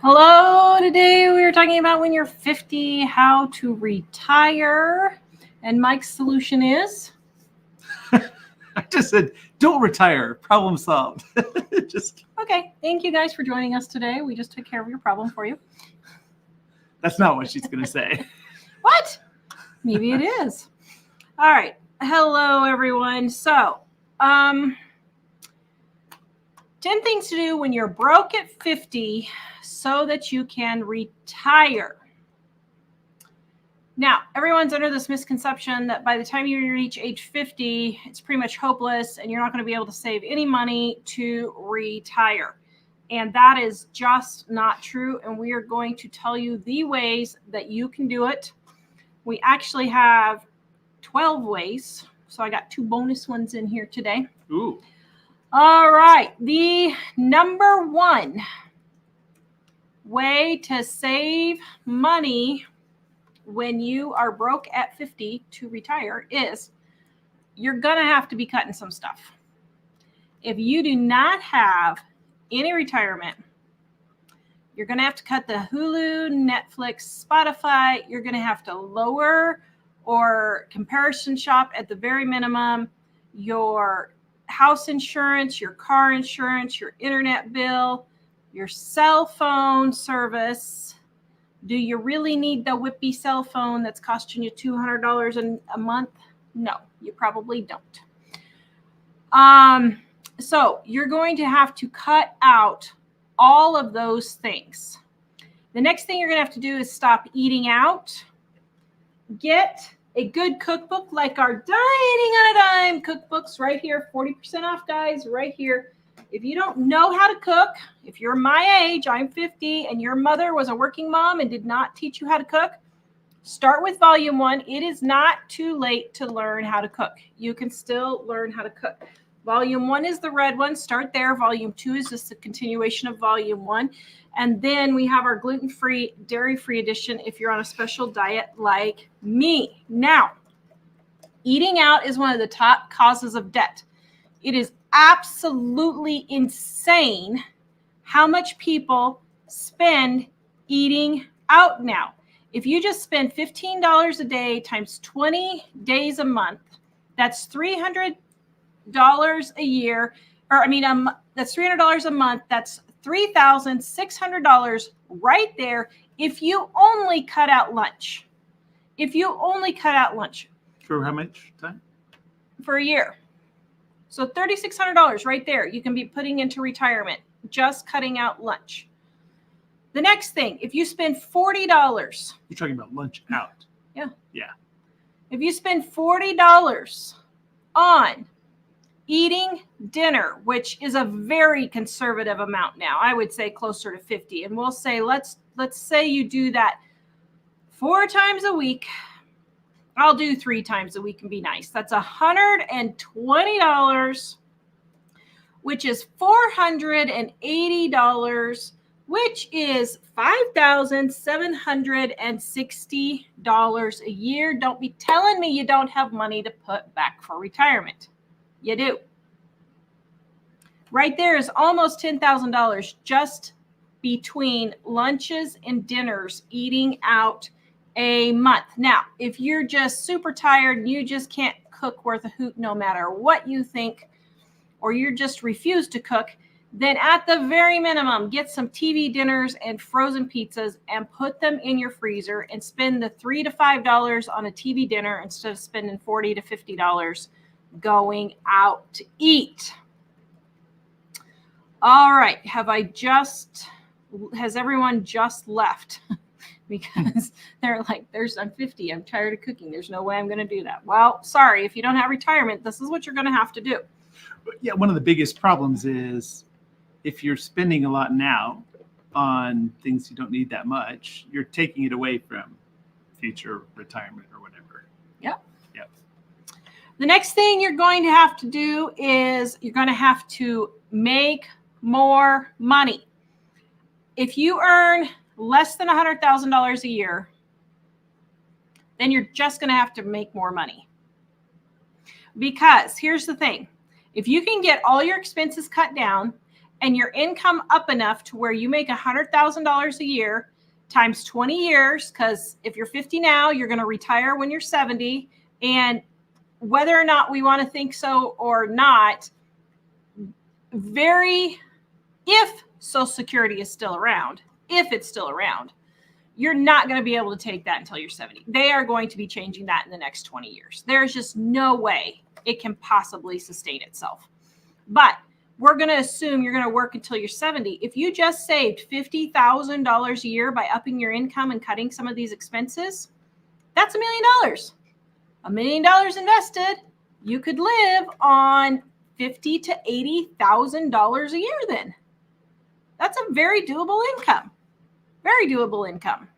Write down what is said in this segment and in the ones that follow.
Hello, today we are talking about when you're 50, how to retire. And Mike's solution is? I just said, don't retire. Problem solved. Just Okay, thank you guys for joining us today. We just took care of your problem for you. That's not what she's going to say. What? Maybe it is. All right. Hello, everyone. So, 10 things to do when you're broke at 50 so that you can retire. Now, everyone's under this misconception that by the time you reach age 50, it's pretty much hopeless and you're not going to be able to save any money to retire. And that is just not true. And we are going to tell you the ways that you can do it. We actually have 12 ways. So I got 2 bonus ones in here today. Ooh. All right. The number 1 way to save money when you are broke at 50 to retire is you're going to have to be cutting some stuff. If you do not have any retirement, you're going to have to cut the Hulu, Netflix, Spotify. You're going to have to lower or comparison shop at the very minimum your house insurance, your car insurance, your internet bill, your cell phone service. Do you really need the whippy cell phone that's costing you $200 a month? No, you probably don't. So you're going to have to cut out all of those things. The next thing you're going to have to do is stop eating out. Get a good cookbook like our Dining on a Dime cookbooks right here. 40% off, guys, right here. If you don't know how to cook, if you're my age, I'm 50, and your mother was a working mom and did not teach you how to cook, start with volume 1. It is not too late to learn how to cook. You can still learn how to cook. Volume 1 is the red one. Start there. Volume 2 is just a continuation of volume 1. And then we have our gluten-free, dairy-free edition if you're on a special diet like me. Now, eating out is one of the top causes of debt. It is absolutely insane how much people spend eating out now. If you just spend $15 a day times 20 days a month, that's $300 a year, that's $300 a month. That's $3,600 right there if you only cut out lunch. If you only cut out lunch. For how much time? For a year. So $3,600 right there you can be putting into retirement, just cutting out lunch. The next thing, if you spend $40. You're talking about lunch out. Yeah. Yeah. If you spend $40 on eating dinner, which is a very conservative amount now, I would say closer to 50. And we'll say, let's say you do that 4 times a week. I'll do 3 times a week and be nice. That's $120, which is $480, which is $5,760 a year. Don't be telling me you don't have money to put back for retirement. You do. Right there is almost $10,000 just between lunches and dinners, eating out a month. Now, if you're just super tired and you just can't cook worth a hoot no matter what you think, or you just refuse to cook, then at the very minimum, get some TV dinners and frozen pizzas and put them in your freezer and spend the $3 to $5 on a TV dinner instead of spending $40 to $50 going out to eat. All right. Has everyone just left? Because they're like, I'm 50. I'm tired of cooking. There's no way I'm going to do that. Well, sorry. If you don't have retirement, this is what you're going to have to do. Yeah. One of the biggest problems is if you're spending a lot now on things you don't need that much, you're taking it away from future retirement or whatever. Yep. Yep. The next thing you're going to have to do is you're going to have to make more money. If you earn less than $100,000 a year, then you're just going to have to make more money. Because here's the thing. If you can get all your expenses cut down and your income up enough to where you make $100,000 a year times 20 years, because if you're 50 now, you're going to retire when you're 70. And whether or not we want to think so or not, if Social Security is still around, if it's still around, you're not going to be able to take that until you're 70. They are going to be changing that in the next 20 years. There's just no way it can possibly sustain itself. But we're going to assume you're going to work until you're 70. If you just saved $50,000 a year by upping your income and cutting some of these expenses, that's $1 million. $1 million invested, you could live on $50,000 to $80,000 a year then. That's a very doable income. Very doable income.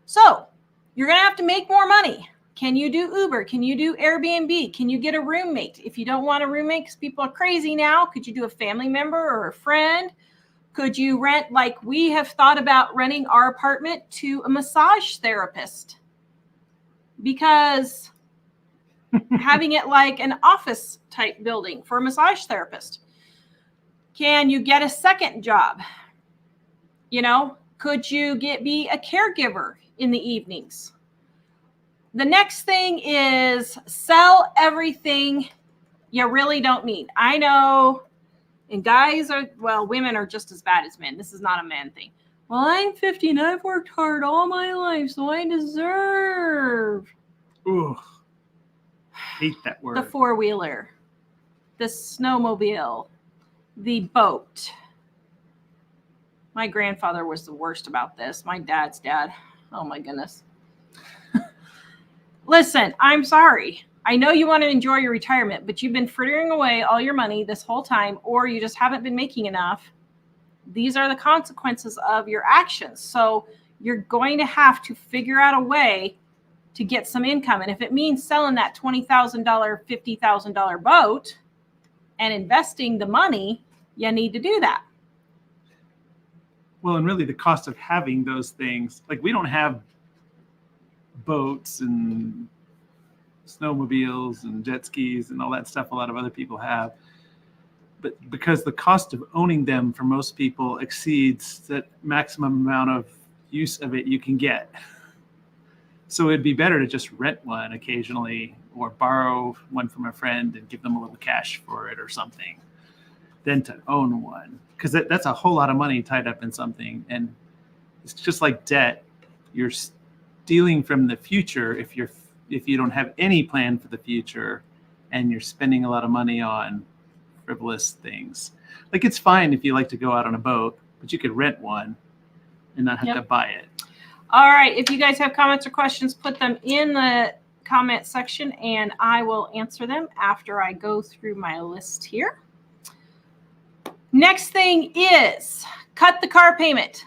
So you're going to have to make more money. Can you do Uber? Can you do Airbnb? Can you get a roommate? If you don't want a roommate because people are crazy now, could you do a family member or a friend? Could you rent, like we have thought about renting our apartment to a massage therapist? Because having it like an office type building for a massage therapist. Can you get a second job? You know, could you be a caregiver in the evenings? The next thing is sell everything you really don't need. I know, and women are just as bad as men. This is not a man thing. Well, I'm 50 and I've worked hard all my life, so I deserve. Ugh. Hate that word. The four-wheeler, the snowmobile, the boat. My grandfather was the worst about this. My dad's dad. Oh my goodness. Listen, I'm sorry. I know you want to enjoy your retirement, but you've been frittering away all your money this whole time, or you just haven't been making enough. These are the consequences of your actions. So you're going to have to figure out a way to get some income. And if it means selling that $20,000, $50,000 boat and investing the money, you need to do that. Well, and really the cost of having those things, like we don't have boats and snowmobiles and jet skis and all that stuff a lot of other people have. But because the cost of owning them for most people exceeds that maximum amount of use of it you can get. So it'd be better to just rent one occasionally or borrow one from a friend and give them a little cash for it or something than to own one. Because that's a whole lot of money tied up in something. And it's just like debt. You're stealing from the future if you don't have any plan for the future and you're spending a lot of money on frivolous things. Like it's fine if you like to go out on a boat, but you could rent one and not have to buy it. All right. If you guys have comments or questions, put them in the comment section and I will answer them after I go through my list here. Next thing is cut the car payment.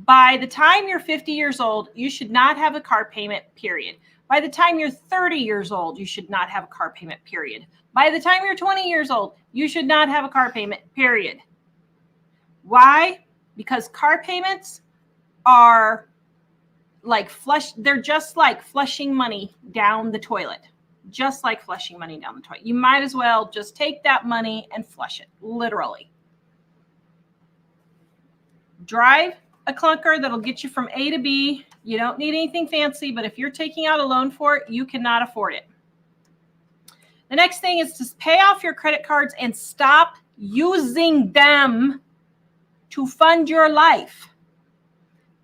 By the time you're 50 years old, you should not have a car payment, period. By the time you're 30 years old, you should not have a car payment, period. By the time you're 20 years old, you should not have a car payment, period. Why? Because car payments are like they're just like flushing money down the toilet. Just like flushing money down the toilet. You might as well just take that money and flush it, literally. Drive a clunker that'll get you from A to B. You don't need anything fancy, but if you're taking out a loan for it, you cannot afford it. The next thing is to pay off your credit cards and stop using them to fund your life.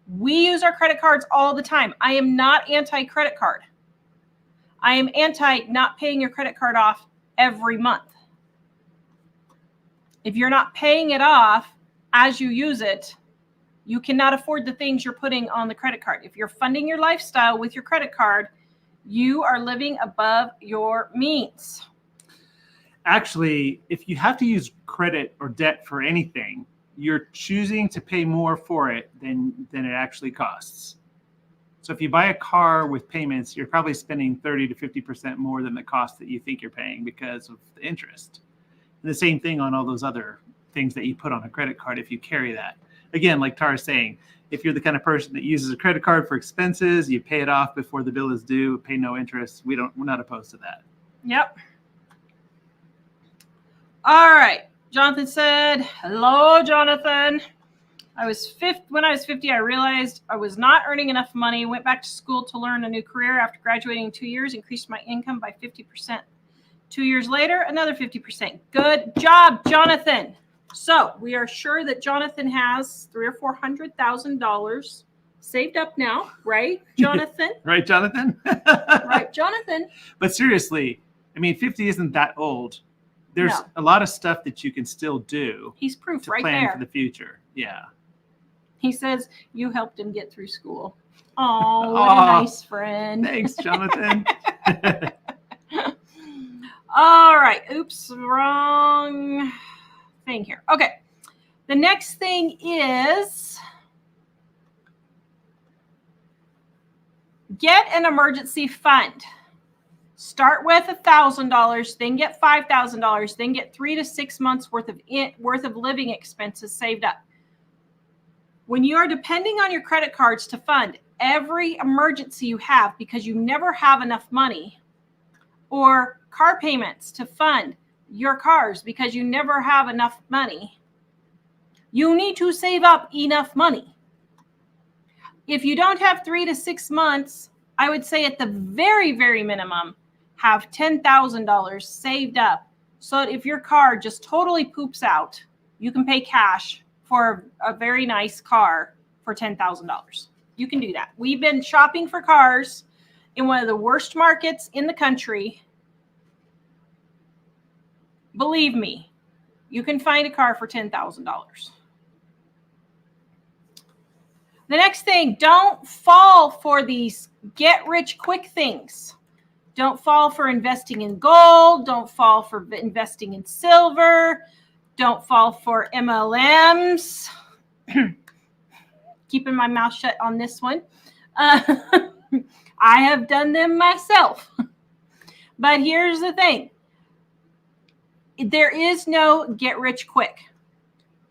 We use our credit cards all the time. I am not anti-credit card. I am anti not paying your credit card off every month. If you're not paying it off as you use it, you cannot afford the things you're putting on the credit card. If you're funding your lifestyle with your credit card, you are living above your means. Actually, if you have to use credit or debt for anything, you're choosing to pay more for it than it actually costs. So if you buy a car with payments, you're probably spending 30 to 50% more than the cost that you think you're paying because of the interest. And the same thing on all those other things that you put on a credit card if you carry that. Again, like Tara's saying, if you're the kind of person that uses a credit card for expenses, you pay it off before the bill is due, pay no interest. We're not opposed to that. Yep. All right. Jonathan said, hello, Jonathan. When I was 50, I realized I was not earning enough money, went back to school to learn a new career. After graduating in 2 years, increased my income by 50%. 2 years later, another 50%. Good job, Jonathan. So we are sure that Jonathan has $300,000 or $400,000 saved up now, right, Jonathan? Right, Jonathan? Right, Jonathan. But seriously, I mean, 50 isn't that old. There's No. a lot of stuff that you can still do He's proof to right plan there. for the future. Yeah. He says you helped him get through school. Oh, what a nice friend. Thanks, Jonathan. All right. Oops, wrong thing here. Okay. The next thing is get an emergency fund. Start with $1,000, then get $5,000, then get 3 to 6 months worth of living expenses saved up. When you are depending on your credit cards to fund every emergency you have because you never have enough money, or car payments to fund your cars because you never have enough money, you need to save up enough money. If you don't have 3 to 6 months, I would say at the very, very minimum, have $10,000 saved up so that if your car just totally poops out, you can pay cash for a very nice car for $10,000. You can do that. We've been shopping for cars in one of the worst markets in the country. Believe me, you can find a car for $10,000. The next thing, don't fall for these get-rich-quick things. Don't fall for investing in gold. Don't fall for investing in silver. Don't fall for MLMs. Keeping my mouth shut on this one. I have done them myself. But here's the thing. There is no get rich quick.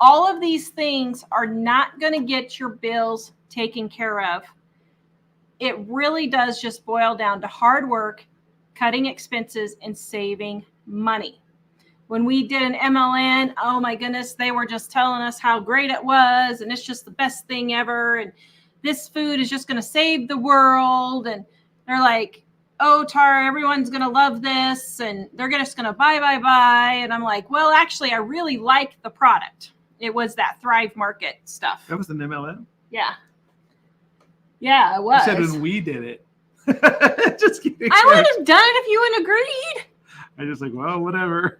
All of these things are not going to get your bills taken care of. It really does just boil down to hard work, cutting expenses, and saving money. When we did an MLN, oh my goodness, they were just telling us how great it was, and it's just the best thing ever, and this food is just going to save the world. And they're like, oh, Tara, everyone's going to love this, and they're just going to buy. And I'm like, well, actually, I really like the product. It was that Thrive Market stuff. That was an MLM? Yeah. Yeah, it was. You said when we did it. Just kidding. I would have done it if you wouldn't agreed. I just like, well, whatever.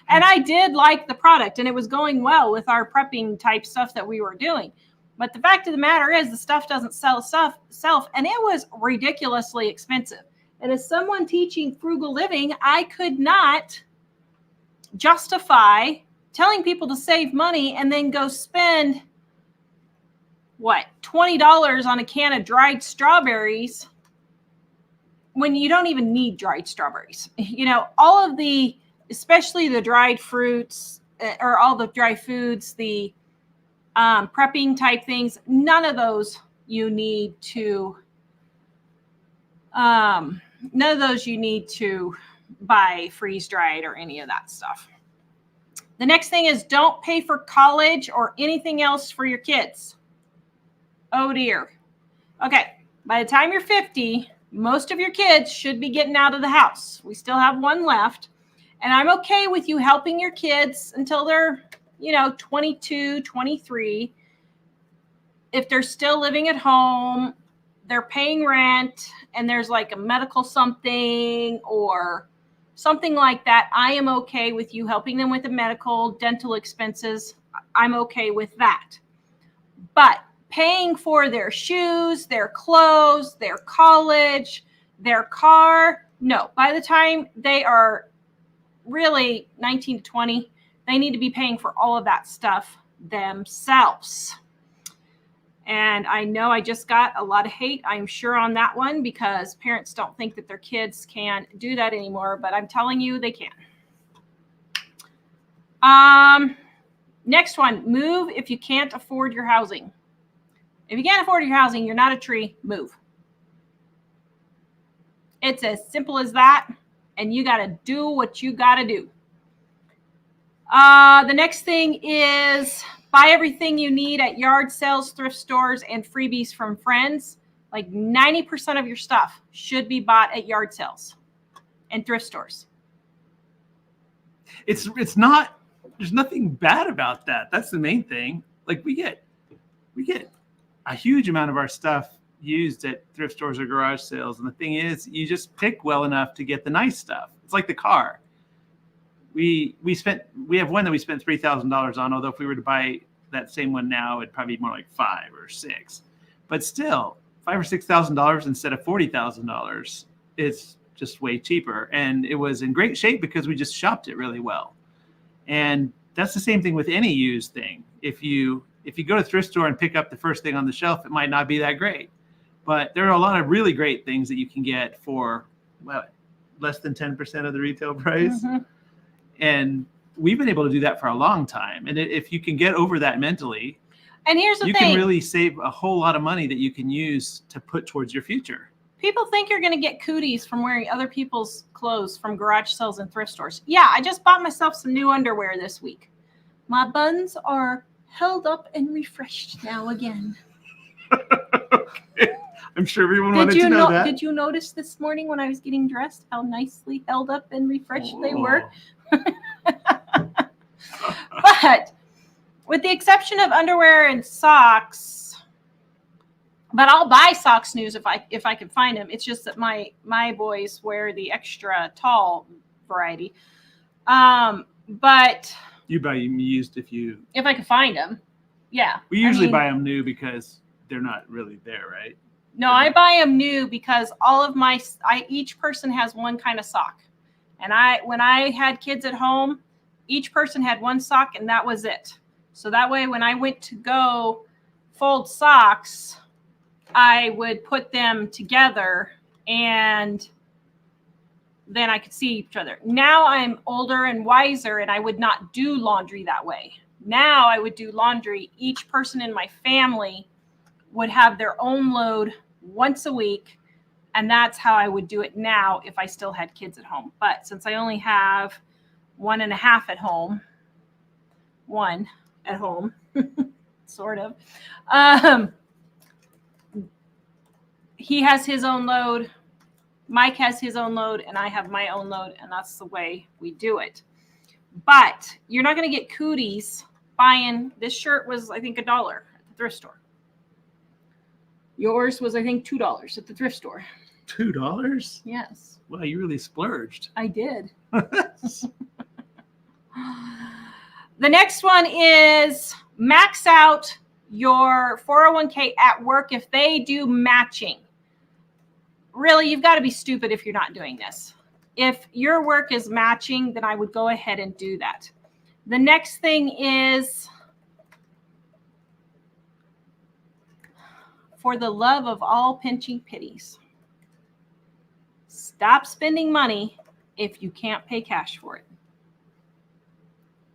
And I did like the product, and it was going well with our prepping type stuff that we were doing. But the fact of the matter is the stuff doesn't sell itself, and it was ridiculously expensive. And as someone teaching frugal living, I could not justify telling people to save money and then go spend, $20 on a can of dried strawberries when you don't even need dried strawberries. All of the, especially the dried fruits or all the dry foods, the prepping type things, none of those you need to buy freeze dried or any of that stuff. The next thing is don't pay for college or anything else for your kids. Oh dear. Okay, by the time you're 50, most of your kids should be getting out of the house. We still have one left. And I'm okay with you helping your kids until they're, 22, 23. If they're still living at home, they're paying rent, and there's like a medical something or something like that, I am okay with you helping them with the medical, dental expenses. I'm okay with that. But paying for their shoes, their clothes, their college, their car, no. By the time they are really 19 to 20, they need to be paying for all of that stuff themselves. And I know I just got a lot of hate, I'm sure, on that one because parents don't think that their kids can do that anymore, but I'm telling you they can. Next one, move if you can't afford your housing. If you can't afford your housing, you're not a tree, move. It's as simple as that, and you got to do what you got to do. The next thing is buy everything you need at yard sales, thrift stores, and freebies from friends. Like 90% of your stuff should be bought at yard sales and thrift stores. It's not, there's nothing bad about that. That's the main thing. Like we get a huge amount of our stuff used at thrift stores or garage sales. And the thing is, you just pick well enough to get the nice stuff. It's like the car. We have one that we spent $3,000 on, although if we were to buy that same one now, it'd probably be more like $5,000 or $6,000. But still, $5,000 or $6,000 instead of $40,000, it's just way cheaper. And it was in great shape because we just shopped it really well. And that's the same thing with any used thing. If you go to a thrift store and pick up the first thing on the shelf, it might not be that great. But there are a lot of really great things that you can get for less than 10% of the retail price. Mm-hmm. And we've been able to do that for a long time. And if you can get over that mentally, and here's the thing, you can really save a whole lot of money that you can use to put towards your future. People think you're going to get cooties from wearing other people's clothes from garage sales and thrift stores. Yeah, I just bought myself some new underwear this week. My buns are held up and refreshed now again. Okay. I'm sure everyone wanted to know that. Did you notice this morning when I was getting dressed how nicely held up and refreshed they were? But with the exception of underwear and socks, but I'll buy socks new if I can find them. It's just that my boys wear the extra tall variety. But you buy them used if I can find them. Yeah. We usually buy them new because they're not really there, right? No, I buy them new because each person has one kind of sock. And when I had kids at home, each person had one sock and that was it. So that way, when I went to go fold socks, I would put them together and then I could see each other. Now I'm older and wiser and I would not do laundry that way. Now I would do laundry. Each person in my family would have their own load once a week. And that's how I would do it now if I still had kids at home. But since I only have 1.5 at home, sort of, he has his own load, Mike has his own load, and I have my own load, and that's the way we do it. But you're not going to get cooties buying, this shirt was, I think, $1 at the thrift store. Yours was, I think, $2 at the thrift store. $2? Yes. Wow, you really splurged. I did. The next one is max out your 401k at work if they do matching. Really, you've got to be stupid if you're not doing this. If your work is matching, then I would go ahead and do that. The next thing is, for the love of all pinching pitties, stop spending money if you can't pay cash for it.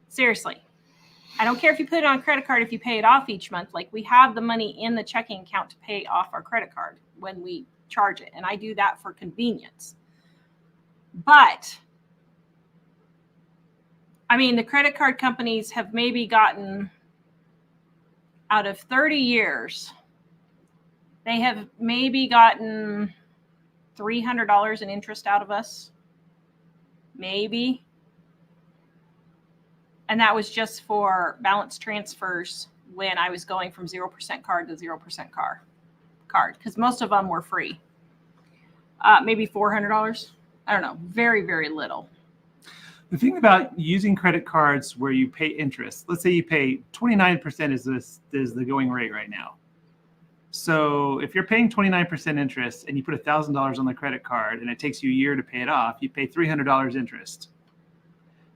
Seriously. I don't care if you put it on a credit card, if you pay it off each month. Like, we have the money in the checking account to pay off our credit card when we charge it. And I do that for convenience. But, I mean, the credit card companies have maybe gotten, out of 30 years, they have maybe gotten $300 in interest out of us. Maybe. And that was just for balance transfers when I was going from 0% card to 0% card, because most of them were free. Maybe $400. I don't know. Very, very little. The thing about using credit cards where you pay interest, let's say you pay 29% is the going rate right now. So if you're paying 29% interest and you put $1,000 on the credit card and it takes you a year to pay it off, you pay $300 interest.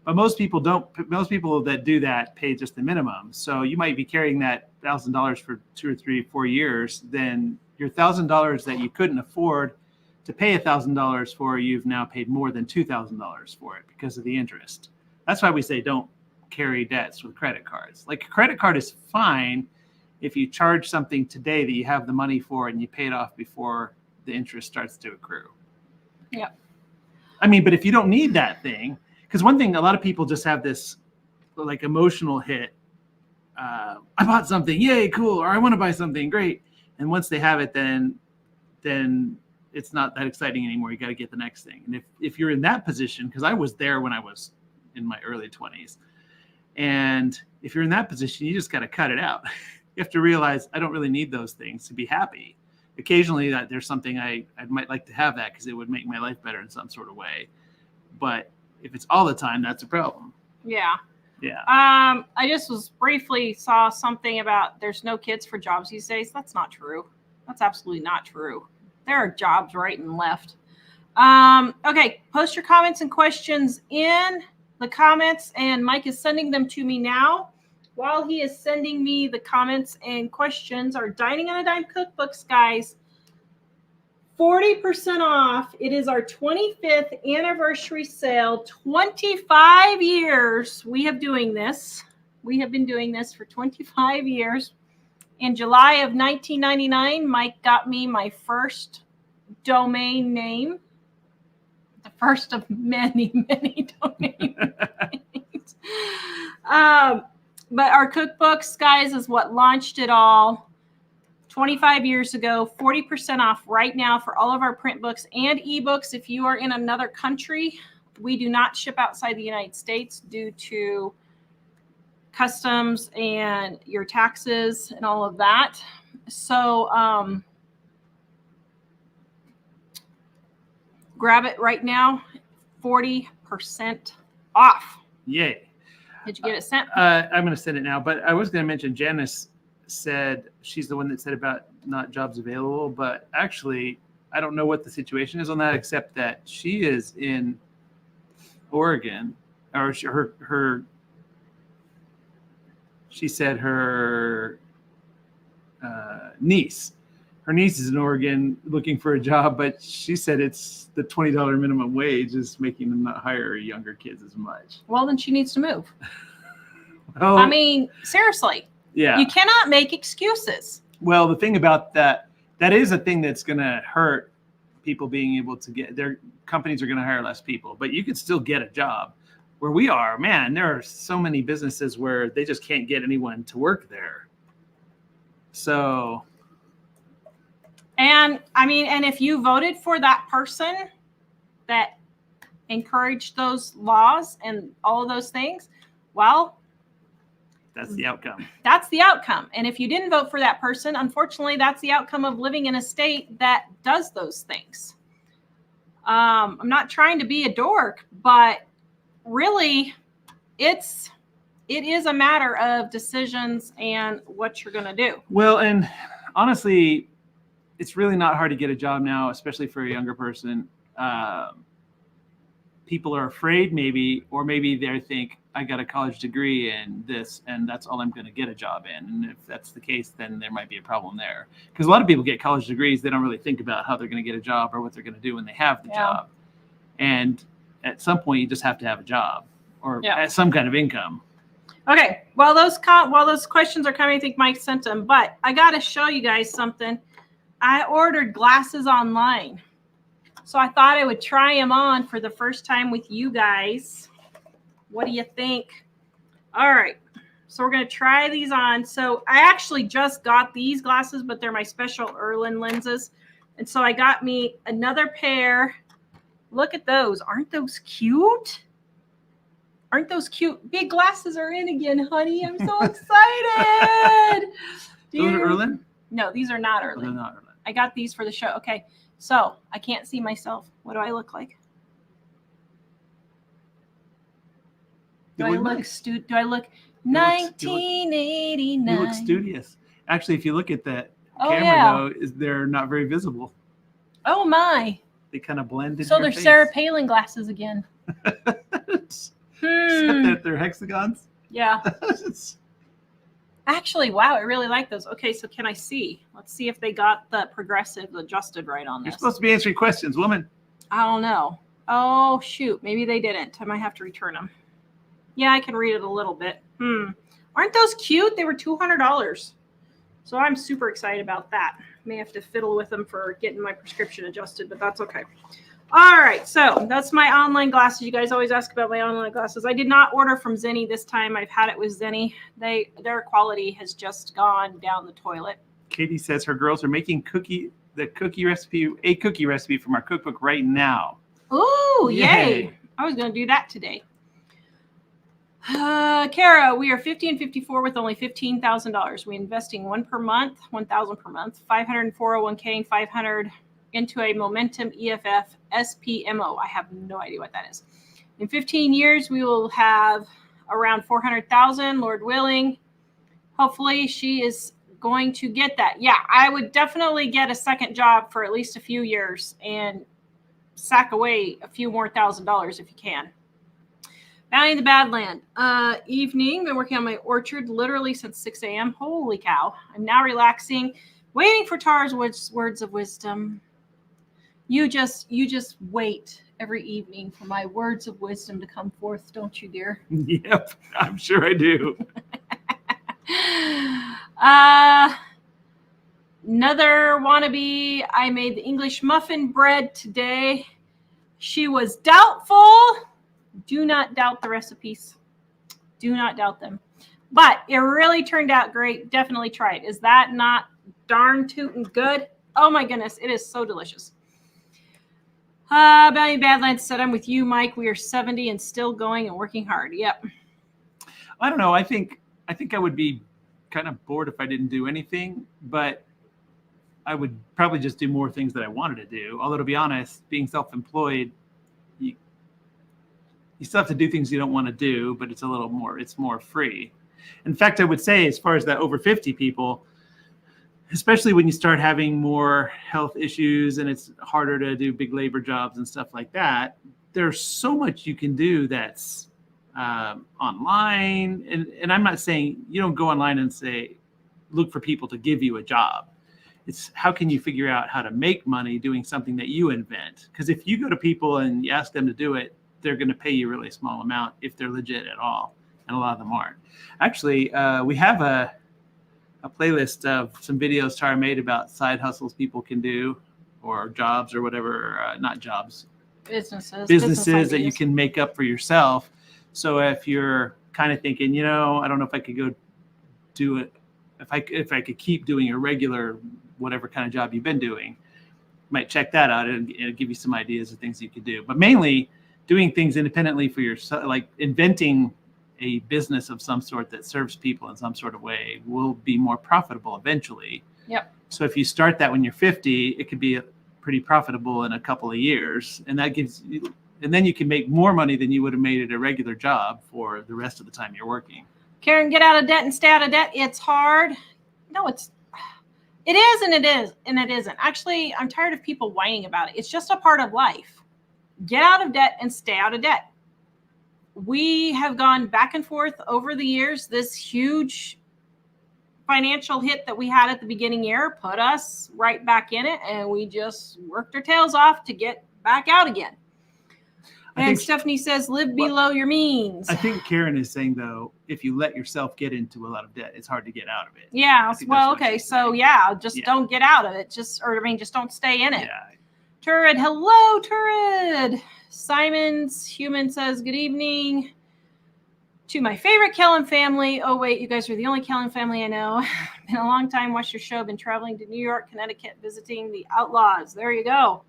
But most people don't. Most people that do that pay just the minimum. So you might be carrying that $1,000 for 2 or 3 or 4 years. Then your $1,000 that you couldn't afford to pay $1,000 for, you've now paid more than $2,000 for it because of the interest. That's why we say don't carry debts with credit cards. Like, a credit card is fine if you charge something today that you have the money for and you pay it off before the interest starts to accrue. Yeah. I mean, but if you don't need that thing, because one thing, a lot of people just have this like emotional hit. I bought something, yay, cool, or I want to buy something, great. And once they have it, then it's not that exciting anymore. You got to get the next thing. And if you're in that position, because I was there when I was in my early 20s, and if you're in that position, you just got to cut it out. You have to realize I don't really need those things to be happy. Occasionally there's something I might like to have that because it would make my life better in some sort of way. But if it's all the time, that's a problem. Yeah. Yeah. I just briefly saw something about there's no kids for jobs these days. That's not true. That's absolutely not true. There are jobs right and left. Okay. Post your comments and questions in the comments, and Mike is sending them to me now. While he is sending me the comments and questions, our Dining on a Dime cookbooks, guys, 40% off. It is our 25th anniversary sale. 25 years we have doing this. We have been doing this for 25 years. In July of 1999, Mike got me my first domain name. The first of many, many domain names. But our cookbooks, guys, is what launched it all 25 years ago. 40% off right now for all of our print books and ebooks. If you are in another country, we do not ship outside the United States due to customs and your taxes and all of that. So grab it right now, 40% off. Yay. Did you get it sent? I'm going to send it now, but I was going to mention Janice said she's the one that said about not jobs available, but actually I don't know what the situation is on that, except that she is in Oregon, or she said her niece is in Oregon looking for a job, but she said it's the $20 minimum wage is making them not hire younger kids as much. Well, then she needs to move. Well, I mean, seriously. Yeah. You cannot make excuses. Well, the thing about that is a thing that's going to hurt people being able to get their companies are going to hire less people, but you could still get a job. Where we are, man, there are so many businesses where they just can't get anyone to work there. So. And I mean, and if you voted for that person that encouraged those laws and all of those things, well, that's the outcome. That's the outcome. And if you didn't vote for that person, unfortunately, that's the outcome of living in a state that does those things. I'm not trying to be a dork, but really, it is a matter of decisions and what you're going to do. Well, and honestly, it's really not hard to get a job now, especially for a younger person. People are afraid maybe they think I got a college degree in this and that's all I'm going to get a job in. And if that's the case, then there might be a problem there. Because a lot of people get college degrees. They don't really think about how they're going to get a job or what they're going to do when they have the job. And at some point you just have to have a job or some kind of income. Okay. Well, those questions are coming, I think Mike sent them, but I got to show you guys something. I ordered glasses online. So I thought I would try them on for the first time with you guys. What do you think? All right. So we're going to try these on. So I actually just got these glasses, but they're my special Erlen lenses. And so I got me another pair. Look at those. Aren't those cute? Aren't those cute? Big glasses are in again, honey. I'm so excited. Those are Erlen? No, these are not Erlen. They're not Erlen. I got these for the show. Okay. So I can't see myself. What do I look like? Do I look 1989? You look studious. Actually, if you look at that camera, though, they're not very visible. Oh my! They kind of blend in. So they're Sarah Palin glasses again. Except that they're hexagons. Yeah. Actually, wow, I really like those. Okay, so can I see? Let's see if they got the progressive adjusted right on this. You're supposed to be answering questions, woman. I don't know. Oh, shoot. Maybe they didn't. I might have to return them. Yeah, I can read it a little bit. Aren't those cute? They were $200. So I'm super excited about that. May have to fiddle with them for getting my prescription adjusted, but that's okay. All right, so that's my online glasses. You guys always ask about my online glasses. I did not order from Zenni this time. I've had it with Zenni. Their quality has just gone down the toilet. Katie says her girls are making a cookie recipe from our cookbook right now. Ooh, yay. I was going to do that today. Kara, we are 50 and 54 with only $15,000. We're investing $1,000 per month, $500 in 401k, and $500 into a Momentum EFF SPMO. I have no idea what that is. In 15 years, we will have around 400,000, Lord willing. Hopefully, she is going to get that. Yeah, I would definitely get a second job for at least a few years and sack away a few more $1,000 if you can. Bounty in the Badland. Evening. Been working on my orchard literally since 6 a.m. Holy cow. I'm now relaxing, waiting for Tara's words of wisdom. You just wait every evening for my words of wisdom to come forth, don't you, dear? Yep, I'm sure I do. Another wannabe. I made the English muffin bread today. She was doubtful. Do not doubt the recipes. Do not doubt them. But it really turned out great. Definitely try it. Is that not darn tootin' good? Oh my goodness, it is so delicious. Bounty Badlands said, I'm with you, Mike. We are 70 and still going and working hard. Yep. I don't know. I think I would be kind of bored if I didn't do anything, but I would probably just do more things that I wanted to do. Although, to be honest, being self-employed, you still have to do things you don't want to do, but it's more free. In fact, I would say, as far as that over 50 people, especially when you start having more health issues and it's harder to do big labor jobs and stuff like that, there's so much you can do that's online. And I'm not saying you don't go online and say, look for people to give you a job. It's how can you figure out how to make money doing something that you invent? Because if you go to people and you ask them to do it, they're going to pay you a really small amount if they're legit at all. And a lot of them aren't. Actually, we have a playlist of some videos Tara made about side hustles people can do, or jobs or whatever, not jobs, businesses that you can make up for yourself. So if you're kind of thinking, I don't know if I could go do it, if I could keep doing a regular whatever kind of job you've been doing, might check that out and it'll give you some ideas of things you could do. But mainly doing things independently for yourself, like inventing a business of some sort that serves people in some sort of way, will be more profitable eventually. Yep. So if you start that when you're 50, it could be pretty profitable in a couple of years, and then you can make more money than you would have made at a regular job for the rest of the time you're working. Karen, get out of debt and stay out of debt. It's hard. No, it is and it isn't. Actually, I'm tired of people whining about it. It's just a part of life. Get out of debt and stay out of debt. We have gone back and forth over the years. This huge financial hit that we had at the beginning year put us right back in it, and we just worked our tails off to get back out again. And Stephanie says, live below your means. I think Karen is saying, though, if you let yourself get into a lot of debt, it's hard to get out of it. Yeah. Well, okay. So, don't get out of it. Just don't stay in it. Yeah. Turid. Hello, Turid. Simon's Human says, good evening to my favorite Kellen family. Oh, wait, you guys are the only Kellen family I know. Been a long time. Watched your show. Been traveling to New York, Connecticut, visiting the Outlaws. There you go.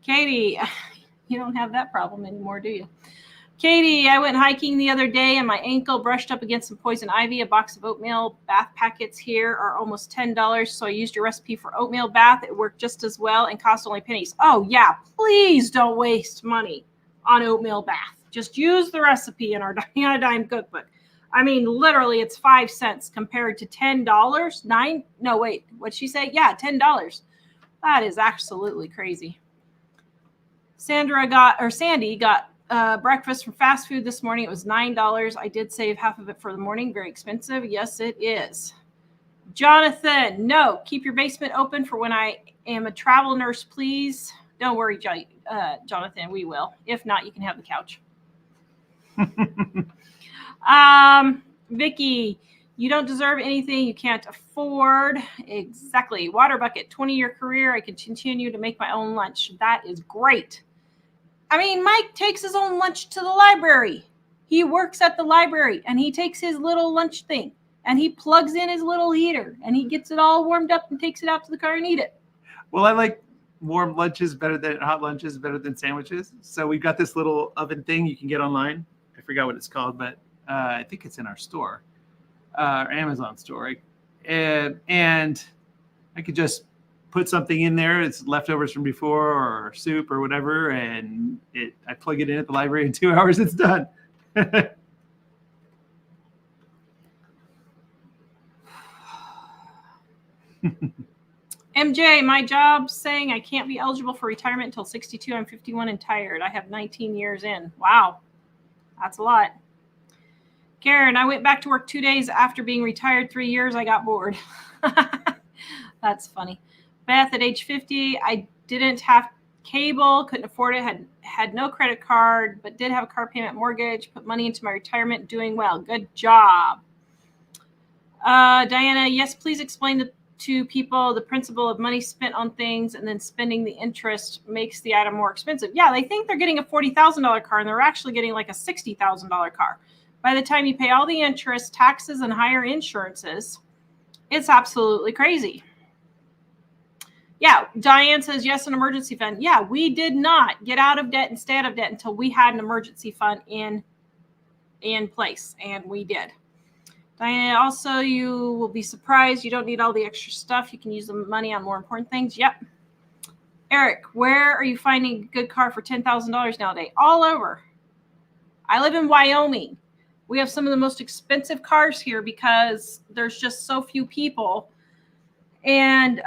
Katie, you don't have that problem anymore, do you? Katie, I went hiking the other day and my ankle brushed up against some poison ivy. A box of oatmeal bath packets here are almost $10. So I used your recipe for oatmeal bath. It worked just as well and cost only pennies. Oh, yeah. Please don't waste money on oatmeal bath. Just use the recipe in our Dime cookbook. I mean, literally, it's 5 cents compared to $10. No, wait. What'd she say? Yeah, $10. That is absolutely crazy. Sandy got breakfast from fast food this morning. It was $9. I did save half of it for the morning. Very expensive. Yes, it is. Jonathan, no, keep your basement open for when I am a travel nurse, please. Don't worry, Jonathan, we will. If not, you can have the couch. Vicky, you don't deserve anything you can't afford. Exactly. Water bucket, 20-year career. I can continue to make my own lunch. That is great. I mean, Mike takes his own lunch to the library. He works at the library and he takes his little lunch thing and he plugs in his little heater and he gets it all warmed up and takes it out to the car and eat it. Well, I like warm lunches better than hot lunches, better than sandwiches. So we've got this little oven thing you can get online. I forgot what it's called, but I think it's in our store, our Amazon store. And I could just put something in there. It's leftovers from before or soup or whatever. And I plug it in at the library in 2 hours, it's done. MJ, my job's saying I can't be eligible for retirement until 62. I'm 51 and tired. I have 19 years in. Wow. That's a lot. Karen, I went back to work 2 days after being retired 3 years. I got bored. That's funny. Beth, at age 50, I didn't have cable, couldn't afford it, had no credit card, but did have a car payment mortgage, put money into my retirement, doing well. Good job. Diana, yes, please explain to people the principle of money spent on things and then spending the interest makes the item more expensive. Yeah, they think they're getting a $40,000 car and they're actually getting like a $60,000 car. By the time you pay all the interest, taxes, and higher insurances, it's absolutely crazy. Yeah, Diane says, yes, an emergency fund. Yeah, we did not get out of debt and stay out of debt until we had an emergency fund in place, and we did. Diane, also, you will be surprised. You don't need all the extra stuff. You can use the money on more important things. Yep. Eric, where are you finding a good car for $10,000 nowadays? All over. I live in Wyoming. We have some of the most expensive cars here because there's just so few people. And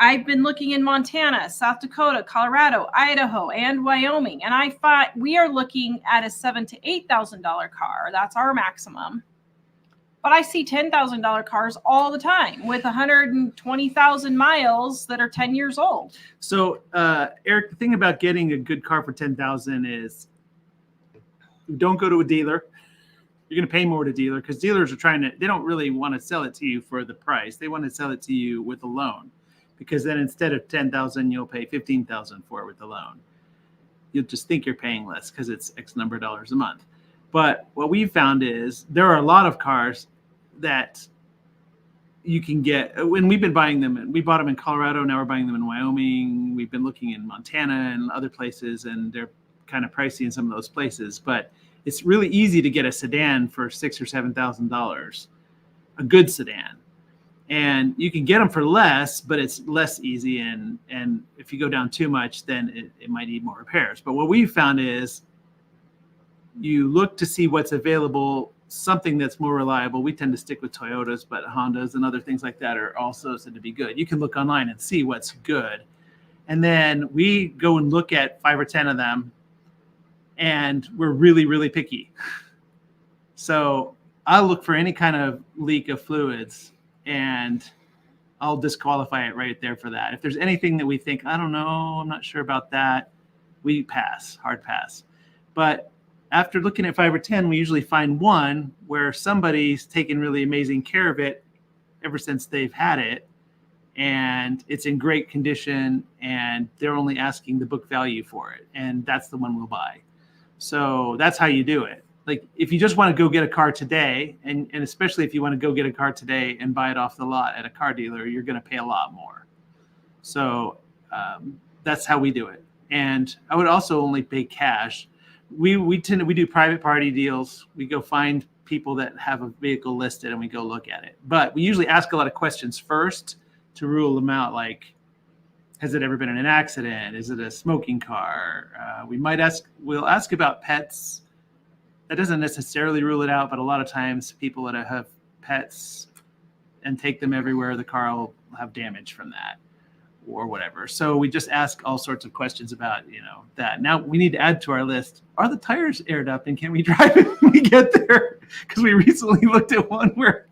I've been looking in Montana, South Dakota, Colorado, Idaho, and Wyoming. And I find we are looking at a $7,000 to $8,000 car. That's our maximum. But I see $10,000 cars all the time with 120,000 miles that are 10 years old. So, Eric, the thing about getting a good car for $10,000 is don't go to a dealer. You're going to pay more to a dealer because dealers are they don't really want to sell it to you for the price. They want to sell it to you with a loan because then instead of $10,000, you'll pay $15,000 for it with the loan. You'll just think you're paying less because it's X number of dollars a month. But what we found is there are a lot of cars that you can get when we've been buying them. And we bought them in Colorado. Now we're buying them in Wyoming. We've been looking in Montana and other places, and they're kind of pricey in some of those places. But it's really easy to get a sedan for $6,000 or $7,000, a good sedan. And you can get them for less, but it's less easy. And if you go down too much, then it might need more repairs. But what we found is you look to see what's available, something that's more reliable. We tend to stick with Toyotas, but Hondas and other things like that are also said to be good. You can look online and see what's good. And then we go and look at 5 or 10 of them, and we're really, really picky. So I'll look for any kind of leak of fluids, and I'll disqualify it right there for that. If there's anything that we think, I don't know, I'm not sure about that, we pass, hard pass. But after looking at 5 or 10, we usually find one where somebody's taken really amazing care of it ever since they've had it, and it's in great condition, and they're only asking the book value for it, and that's the one we'll buy. So that's how you do it. Like if you just want to go get a car today, and especially if you want to go get a car today and buy it off the lot at a car dealer, you're going to pay a lot more. So that's how we do it. And I would also only pay cash. We do private party deals. We go find people that have a vehicle listed and we go look at it. But we usually ask a lot of questions first to rule them out. Like, has it ever been in an accident? Is it a smoking car? We'll ask about pets. That doesn't necessarily rule it out, but a lot of times people that have pets and take them everywhere, the car will have damage from that or whatever. So we just ask all sorts of questions about, that. Now we need to add to our list, are the tires aired up and can we drive it when we get there? Because we recently looked at one where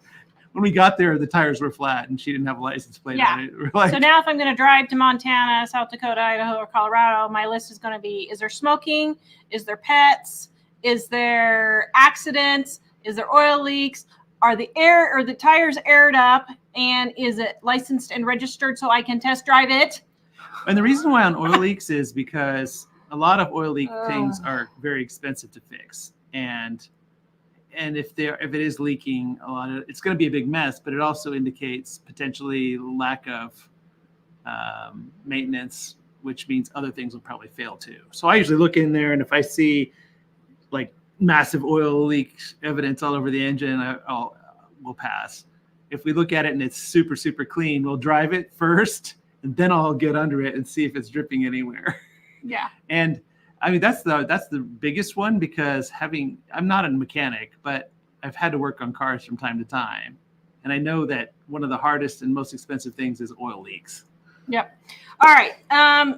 when we got there, the tires were flat and she didn't have a license plate on it. So now if I'm going to drive to Montana, South Dakota, Idaho, or Colorado, my list is going to be, is there smoking? Is there pets? Is there accidents? Is there oil leaks? Are the tires aired up? And is it licensed and registered so I can test drive it? And the reason why on oil leaks is because A lot of oil leak Ugh. things are very expensive to fix, and if it is leaking, it's going to be a big mess. But it also indicates potentially lack of maintenance, which means other things will probably fail too. So I usually look in there, and if I see like massive oil leak evidence all over the engine, we'll pass. If we look at it and it's super, super clean, we'll drive it first, and then I'll get under it and see if it's dripping anywhere. Yeah. And I mean, that's the biggest one, because I'm not a mechanic, but I've had to work on cars from time to time. And I know that one of the hardest and most expensive things is oil leaks. Yep. All right.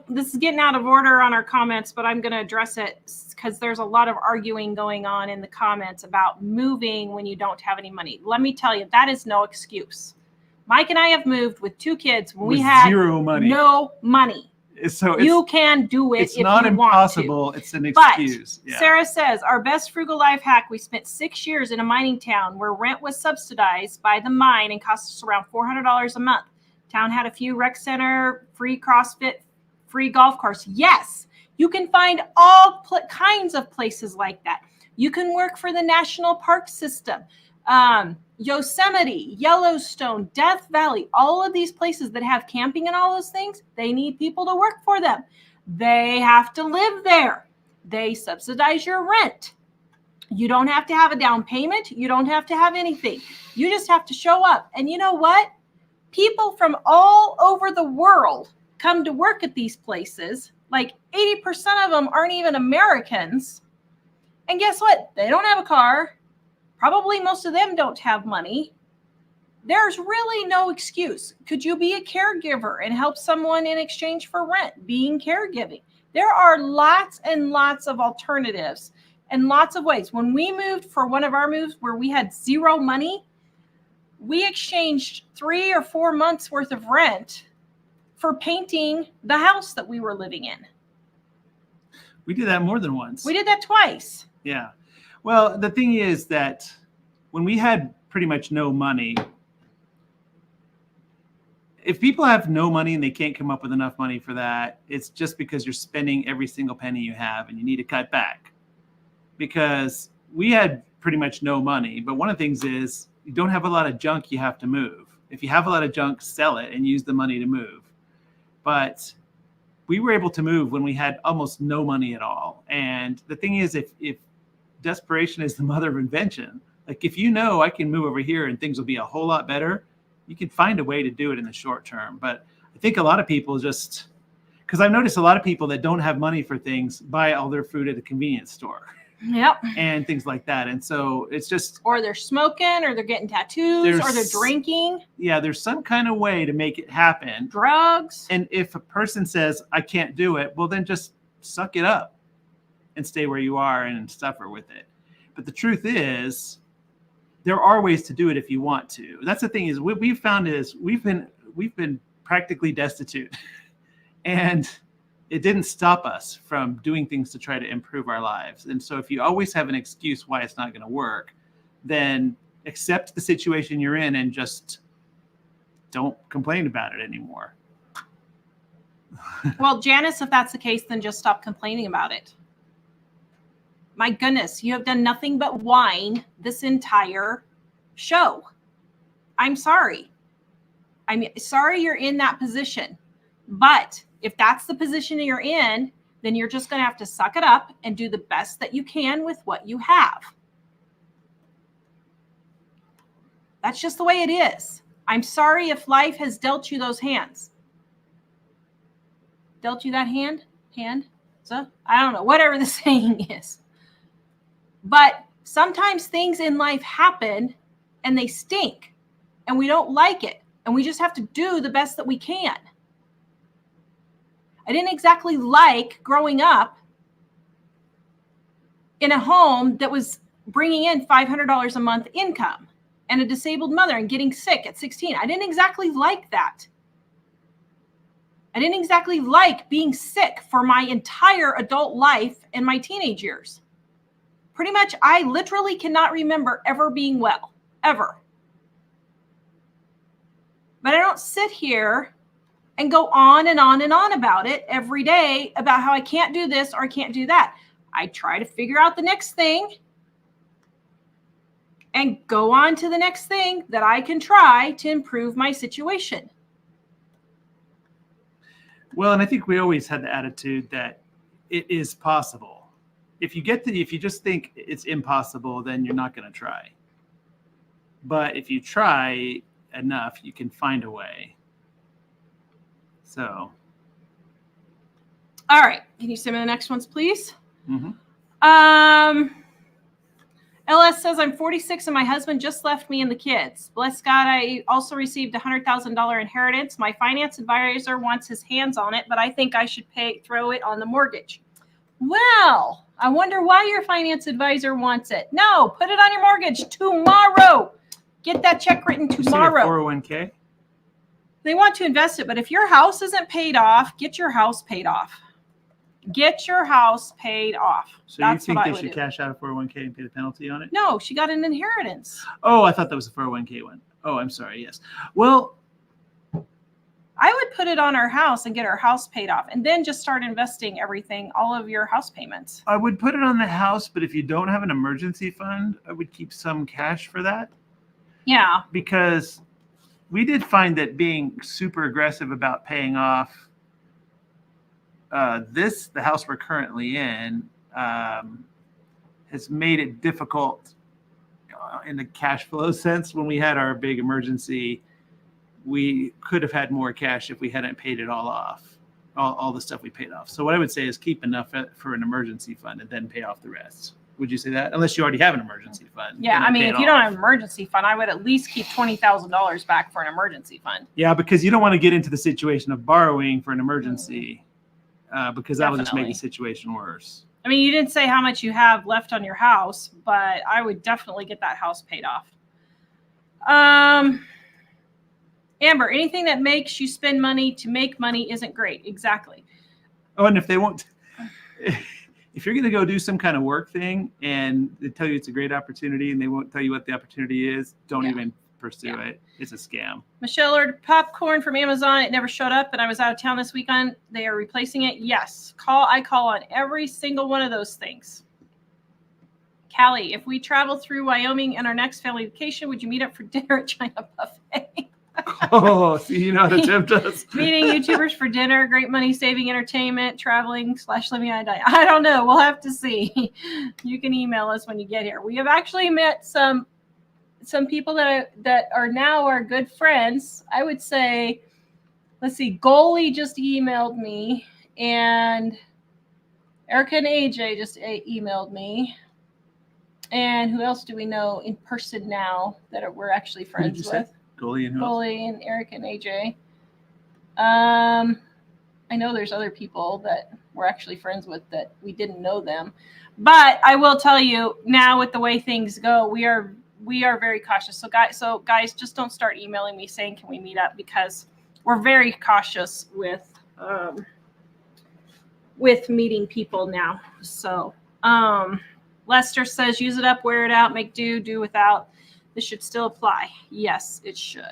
This is getting out of order on our comments, but I'm going to address it because there's a lot of arguing going on in the comments about moving when you don't have any money. Let me tell you, that is no excuse. Mike and I have moved with 2 kids when we had zero money. No money. So you can do it it's if not you impossible. Want to. It's an excuse. But Sarah says, our best frugal life hack, we spent 6 years in a mining town where rent was subsidized by the mine and cost us around $400 a month. Town had a few rec center, free CrossFit, free golf course. Yes, you can find all kinds of places like that. You can work for the national park system. Yosemite, Yellowstone, Death Valley, all of these places that have camping and all those things, they need people to work for them. They have to live there. They subsidize your rent. You don't have to have a down payment. You don't have to have anything. You just have to show up. And you know what? People from all over the world come to work at these places. Like 80% of them aren't even Americans. And guess what? They don't have a car. Probably most of them don't have money. There's really no excuse. Could you be a caregiver and help someone in exchange for rent? Being caregiving. There are lots and lots of alternatives and lots of ways. When we moved for one of our moves where we had zero money, we exchanged 3 or 4 months worth of rent for painting the house that we were living in. We did that more than once. We did that twice. Yeah. Well, the thing is that when we had pretty much no money, if people have no money and they can't come up with enough money for that, it's just because you're spending every single penny you have and you need to cut back. Because we had pretty much no money, but one of the things is you don't have a lot of junk you have to move. If you have a lot of junk, sell it and use the money to move. But we were able to move when we had almost no money at all. And the thing is, if desperation is the mother of invention, like if you know I can move over here and things will be a whole lot better, you can find a way to do it in the short term. But I think a lot of people just, because I've noticed a lot of people that don't have money for things buy all their food at a convenience store. Yep. And things like that. And so it's just, or they're smoking, or they're getting tattoos, or they're drinking. Yeah, there's some kind of way to make it happen. Drugs. And if a person says, I can't do it, well, then just suck it up and stay where you are and suffer with it. But the truth is, there are ways to do it if you want to. That's the thing is, what we've found is we've been practically destitute. And it didn't stop us from doing things to try to improve our lives. And so if you always have an excuse why it's not going to work, then accept the situation you're in and just don't complain about it anymore. Well, Janice, if that's the case, then just stop complaining about it. My goodness, you have done nothing but whine this entire show. I'm sorry. I'm sorry you're in that position. But if that's the position you're in, then you're just going to have to suck it up and do the best that you can with what you have. That's just the way it is. I'm sorry if life has dealt you those hands. Dealt you that hand? So I don't know, whatever the saying is. But sometimes things in life happen and they stink and we don't like it. And we just have to do the best that we can. I didn't exactly like growing up in a home that was bringing in $500 a month income and a disabled mother and getting sick at 16. I didn't exactly like that. I didn't exactly like being sick for my entire adult life and my teenage years. Pretty much, I literally cannot remember ever being well, ever. But I don't sit here and go on and on and on about it every day about how I can't do this or I can't do that. I try to figure out the next thing and go on to the next thing that I can try to improve my situation. Well, and I think we always had the attitude that it is possible. If you just think it's impossible, then you're not going to try. But if you try enough, you can find a way. So. All right. Can you send me the next ones, please? Mm-hmm. LS says, I'm 46 and my husband just left me and the kids. Bless God, I also received a $100,000 inheritance. My finance advisor wants his hands on it, but I think I should throw it on the mortgage. Well, I wonder why your finance advisor wants it. No, put it on your mortgage tomorrow. Get that check written tomorrow. 401k? They want to invest it, but if your house isn't paid off, get your house paid off. Get your house paid off. So you think they should cash out a 401k and pay the penalty on it? No, she got an inheritance. Oh, I thought that was a 401k one. Oh, I'm sorry. Yes. Well, I would put it on our house and get our house paid off and then just start investing everything, all of your house payments. I would put it on the house, but if you don't have an emergency fund, I would keep some cash for that. Yeah. Because we did find that being super aggressive about paying off the house we're currently in has made it difficult in the cash flow sense. When we had our big emergency, we could have had more cash if we hadn't paid it all off, all the stuff we paid off. So what I would say is keep enough for an emergency fund and then pay off the rest. Would you say that? Unless you already have an emergency fund. Yeah, I mean, if you don't have an emergency fund, I would at least keep $20,000 back for an emergency fund. Yeah, because you don't want to get into the situation of borrowing for an emergency. Because that will just make the situation worse. I mean, you didn't say how much you have left on your house, but I would definitely get that house paid off. Amber, anything that makes you spend money to make money isn't great. Exactly. Oh, and if you're going to go do some kind of work thing and they tell you it's a great opportunity and they won't tell you what the opportunity is, don't even pursue it. It's a scam. Michelle ordered popcorn from Amazon. It never showed up, and I was out of town this weekend. They are replacing it. Yes. I call on every single one of those things. Callie, if we travel through Wyoming in our next family vacation, would you meet up for dinner at China Buffet? Oh, see, you know how to tempt us. Meeting YouTubers for dinner, great money saving entertainment, traveling / living on a diet. I don't know. We'll have to see. You can email us when you get here. We have actually met some people that are now our good friends. I would say, let's see, Goalie just emailed me, and Erica and AJ just emailed me. And who else do we know in person now that we're actually friends with? Goalie and who else? Goalie and Erica and AJ. I know there's other people that we're actually friends with that we didn't know them. But I will tell you now, with the way things go, we are very cautious. So guys, just don't start emailing me saying, can we meet up? Because we're very cautious with meeting people now. So Lester says, use it up, wear it out, make do without. This should still apply. Yes, it should.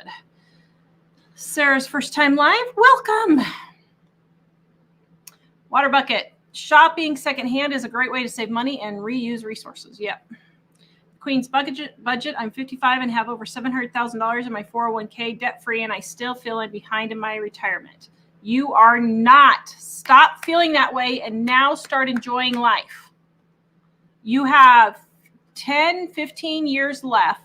Sarah's first time live. Welcome. Water bucket. Shopping secondhand is a great way to save money and reuse resources. Yep. Queen's budget. I'm 55 and have over $700,000 in my 401k debt-free, and I still feel behind in my retirement. You are not. Stop feeling that way and now start enjoying life. You have 10, 15 years left.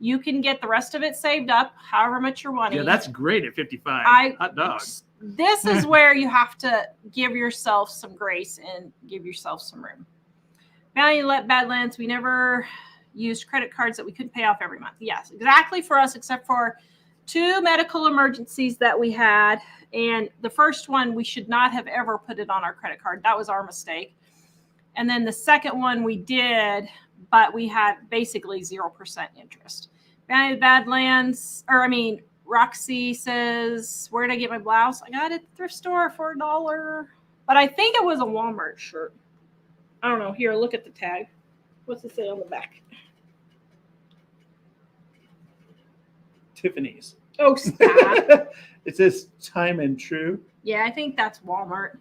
You can get the rest of it saved up, however much you're wanting. Yeah, that's great at 55. Hot dog. This is where you have to give yourself some grace and give yourself some room. Value let Badlands, we never used credit cards that we couldn't pay off every month. Yes, exactly for us, except for 2 medical emergencies that we had. And the first one, we should not have ever put it on our credit card. That was our mistake. And then the second one we did, but we had basically 0% interest. Value Badlands, Roxy says, where did I get my blouse? I got it at the thrift store for $1. But I think it was a Walmart shirt. I don't know. Here, look at the tag. What's it say on the back? Tiffany's. Oh, stop. It says Time and True. Yeah, I think that's Walmart.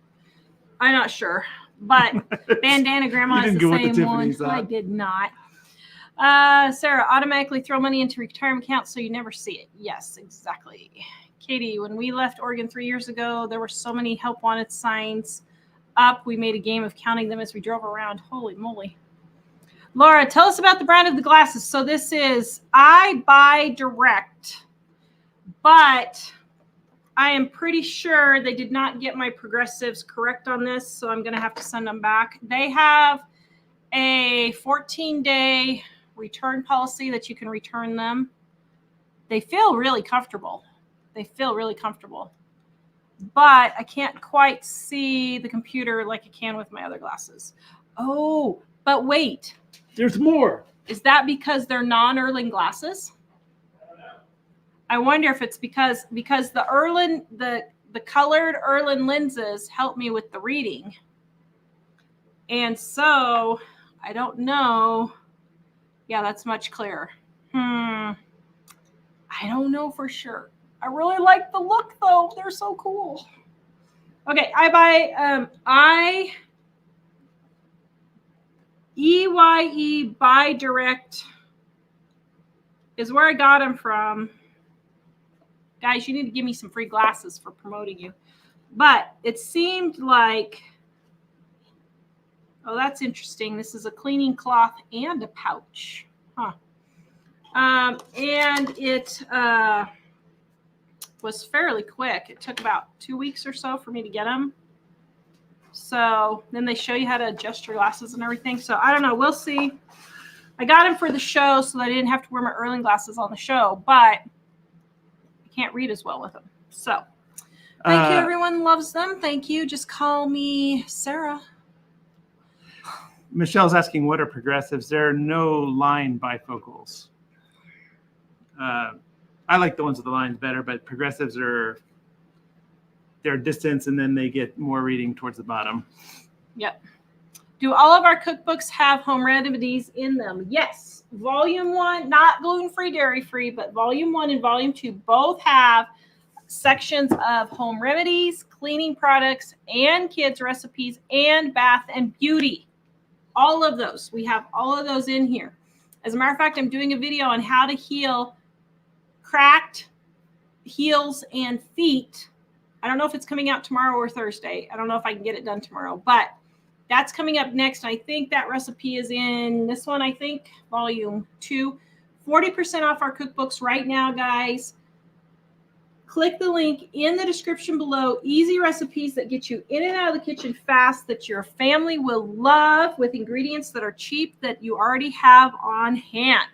I'm not sure. But Bandana Grandma You is didn't the go with the same one. Tiffany's, I huh? did not. Sarah, automatically throw money into retirement accounts so you never see it. Yes, exactly. Katie, when we left Oregon 3 years ago, there were so many help wanted signs up. We made a game of counting them as we drove around. Holy moly. Laura, tell us about the brand of the glasses. So this is I Buy Direct, but I am pretty sure they did not get my progressives correct on this, so I'm going to have to send them back. They have a 14-day return policy that you can return them. They feel really comfortable. But I can't quite see the computer like I can with my other glasses. Oh, but wait. There's more. Is that because they're non-Erling glasses? I wonder if it's because the Erlen, the colored Erlen lenses help me with the reading. And so I don't know. Yeah, that's much clearer. I don't know for sure. I really like the look though. They're so cool. Okay, EYE Buy Direct is where I got them from. Guys, you need to give me some free glasses for promoting you. But it seemed like, oh, that's interesting. This is a cleaning cloth and a pouch. Huh. And it was fairly quick. It took about 2 weeks or so for me to get them. So then they show you how to adjust your glasses and everything. So I don't know. We'll see. I got them for the show so that I didn't have to wear my Erling glasses on the show, but I can't read as well with them. So thank you. Everyone loves them. Thank you. Just call me Sarah. Michelle's asking, what are progressives? There are no line bifocals. I like the ones with the lines better, but progressives are their distance, and then they get more reading towards the bottom. Yep. Do all of our cookbooks have home remedies in them? Yes. Volume 1, not gluten-free, dairy-free, but Volume 1 and Volume 2 both have sections of home remedies, cleaning products, and kids' recipes, and bath and beauty. All of those. We have all of those in here. As a matter of fact, I'm doing a video on how to heal cracked heels and feet. I don't know if it's coming out tomorrow or Thursday. I don't know if I can get it done tomorrow, but that's coming up next. I think that recipe is in this one, I think, Volume 2. 40% off our cookbooks right now, guys. Click the link in the description below. Easy recipes that get you in and out of the kitchen fast, that your family will love, with ingredients that are cheap, that you already have on hand.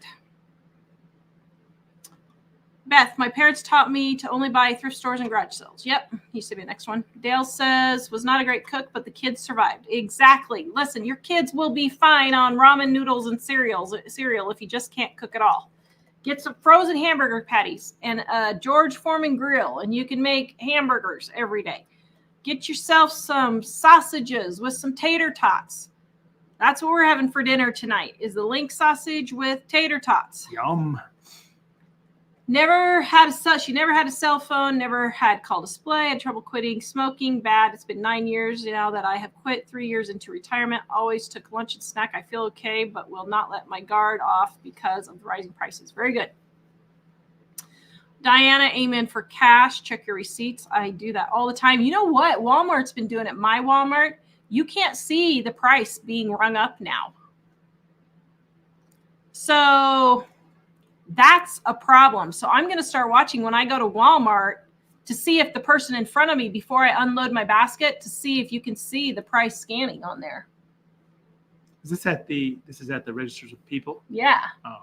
Beth, my parents taught me to only buy thrift stores and garage sales. Yep, used to be the next one. Dale says, was not a great cook, but the kids survived. Exactly. Listen, your kids will be fine on ramen noodles and cereal if you just can't cook at all. Get some frozen hamburger patties and a George Foreman grill, and you can make hamburgers every day. Get yourself some sausages with some tater tots. That's what we're having for dinner tonight, is the link sausage with tater tots. Yum. She never had a cell phone, never had call display, had trouble quitting smoking. Bad. It's been 9 years now that I have quit, 3 years into retirement. Always took lunch and snack. I feel okay, but will not let my guard off because of the rising prices. Very good. Diana, amen for cash. Check your receipts. I do that all the time. You know what? Walmart's been doing it. My Walmart, you can't see the price being rung up now. So that's a problem. So I'm going to start watching when I go to Walmart to see if the person in front of me, before I unload my basket, to see if you can see the price scanning on there. Is this at the registers of people? Yeah. Oh.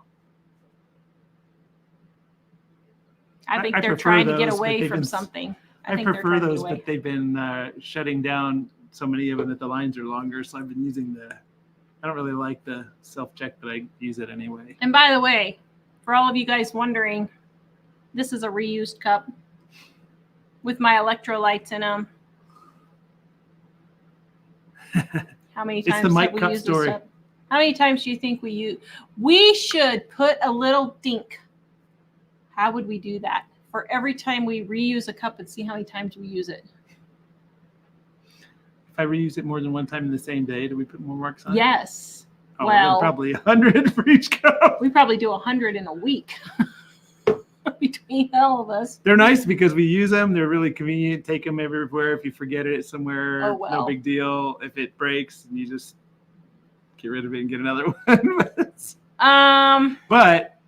I think they're prefer trying to get those, away but from they've been- something. I think they're prefer trying to get those, away. but they've been shutting down so many of them that the lines are longer. So I've been using I don't really like the self-check, but I use it anyway. And by the way, for all of you guys wondering, this is a reused cup with my electrolytes in them. How many times It's the Mike have we Cup used story. this up? How many times do you think we use? We should put a little dink. How would we do that? for every time we reuse a cup and see how many times we use it. If I reuse it more than one time in the same day, do we put more marks on it? Yes. Oh, Well, then probably 100 for each cup. We probably do 100 in a week between all of us. They're nice because we use them. They're really convenient. Take them everywhere. If you forget it somewhere, Oh, well. No big deal. If it breaks, you just get rid of it and get another one. But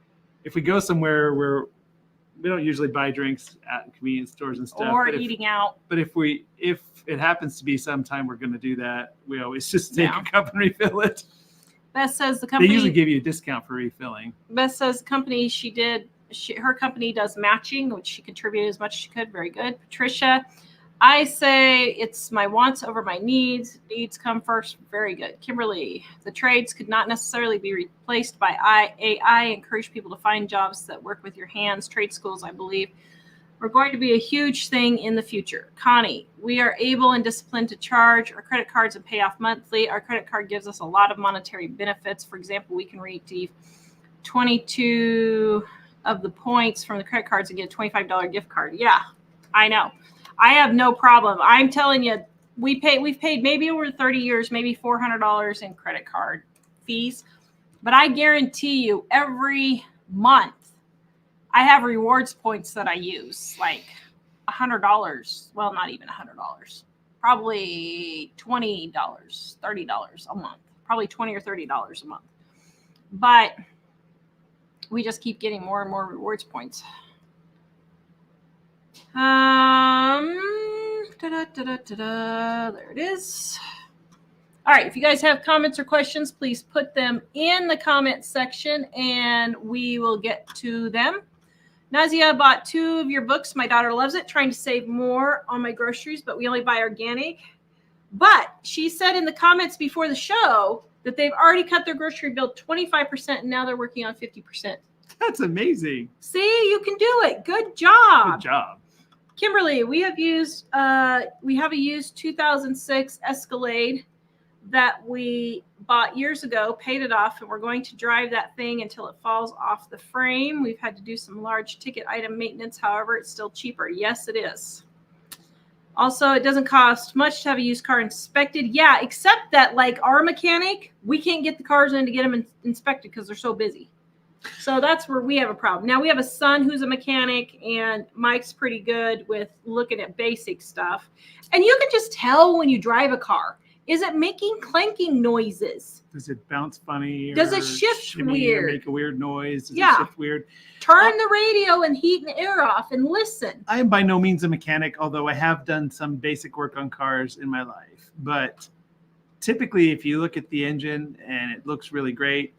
if we go somewhere where we don't usually buy drinks at convenience stores and stuff, or eating out. But if it happens to be sometime we're going to do that, we always just take Yeah. a cup and refill it. Beth says the company. They usually give you a discount for refilling. Beth says the company her company does matching, which she contributed as much as she could. Very good. Patricia, I say it's my wants over my needs. Needs come first. Very good. Kimberly, the trades could not necessarily be replaced by AI. Encourage people to find jobs that work with your hands. Trade schools, I believe, are going to be a huge thing in the future. Connie, we are able and disciplined to charge our credit cards and pay off monthly. Our credit card gives us a lot of monetary benefits. For example, we can receive 22 of the points from the credit cards and get a $25 gift card. Yeah, I know. I have no problem. I'm telling you, we've paid maybe over 30 years, maybe $400 in credit card fees. But I guarantee you every month I have rewards points that I use, like $100. Well, not even $100. Probably $20, $30 a month. Probably $20 or $30 a month. But we just keep getting more and more rewards points. There it is. All right, if you guys have comments or questions, please put them in the comment section and we will get to them. Nazia bought 2 of your books. My daughter loves it, trying to save more on my groceries, but we only buy organic. But she said in the comments before the show that they've already cut their grocery bill 25% and now they're working on 50%. That's amazing. See, you can do it. Good job. Good job. Kimberly, we have a used 2006 Escalade that we bought years ago, paid it off, and we're going to drive that thing until it falls off the frame. We've had to do some large ticket item maintenance. However, it's still cheaper. Yes, it is. Also, it doesn't cost much to have a used car inspected. Yeah, except that like our mechanic, we can't get the cars in to get them inspected because they're so busy. So that's where we have a problem. Now we have a son who's a mechanic and Mike's pretty good with looking at basic stuff. And you can just tell when you drive a car. Is it making clanking noises? Does it bounce funny? Does it shift weird? Or make a weird noise? Does Yeah. it shift weird? Turn the radio and heat and air off and listen. I am by no means a mechanic, although I have done some basic work on cars in my life. But typically, if you look at the engine and it looks really great,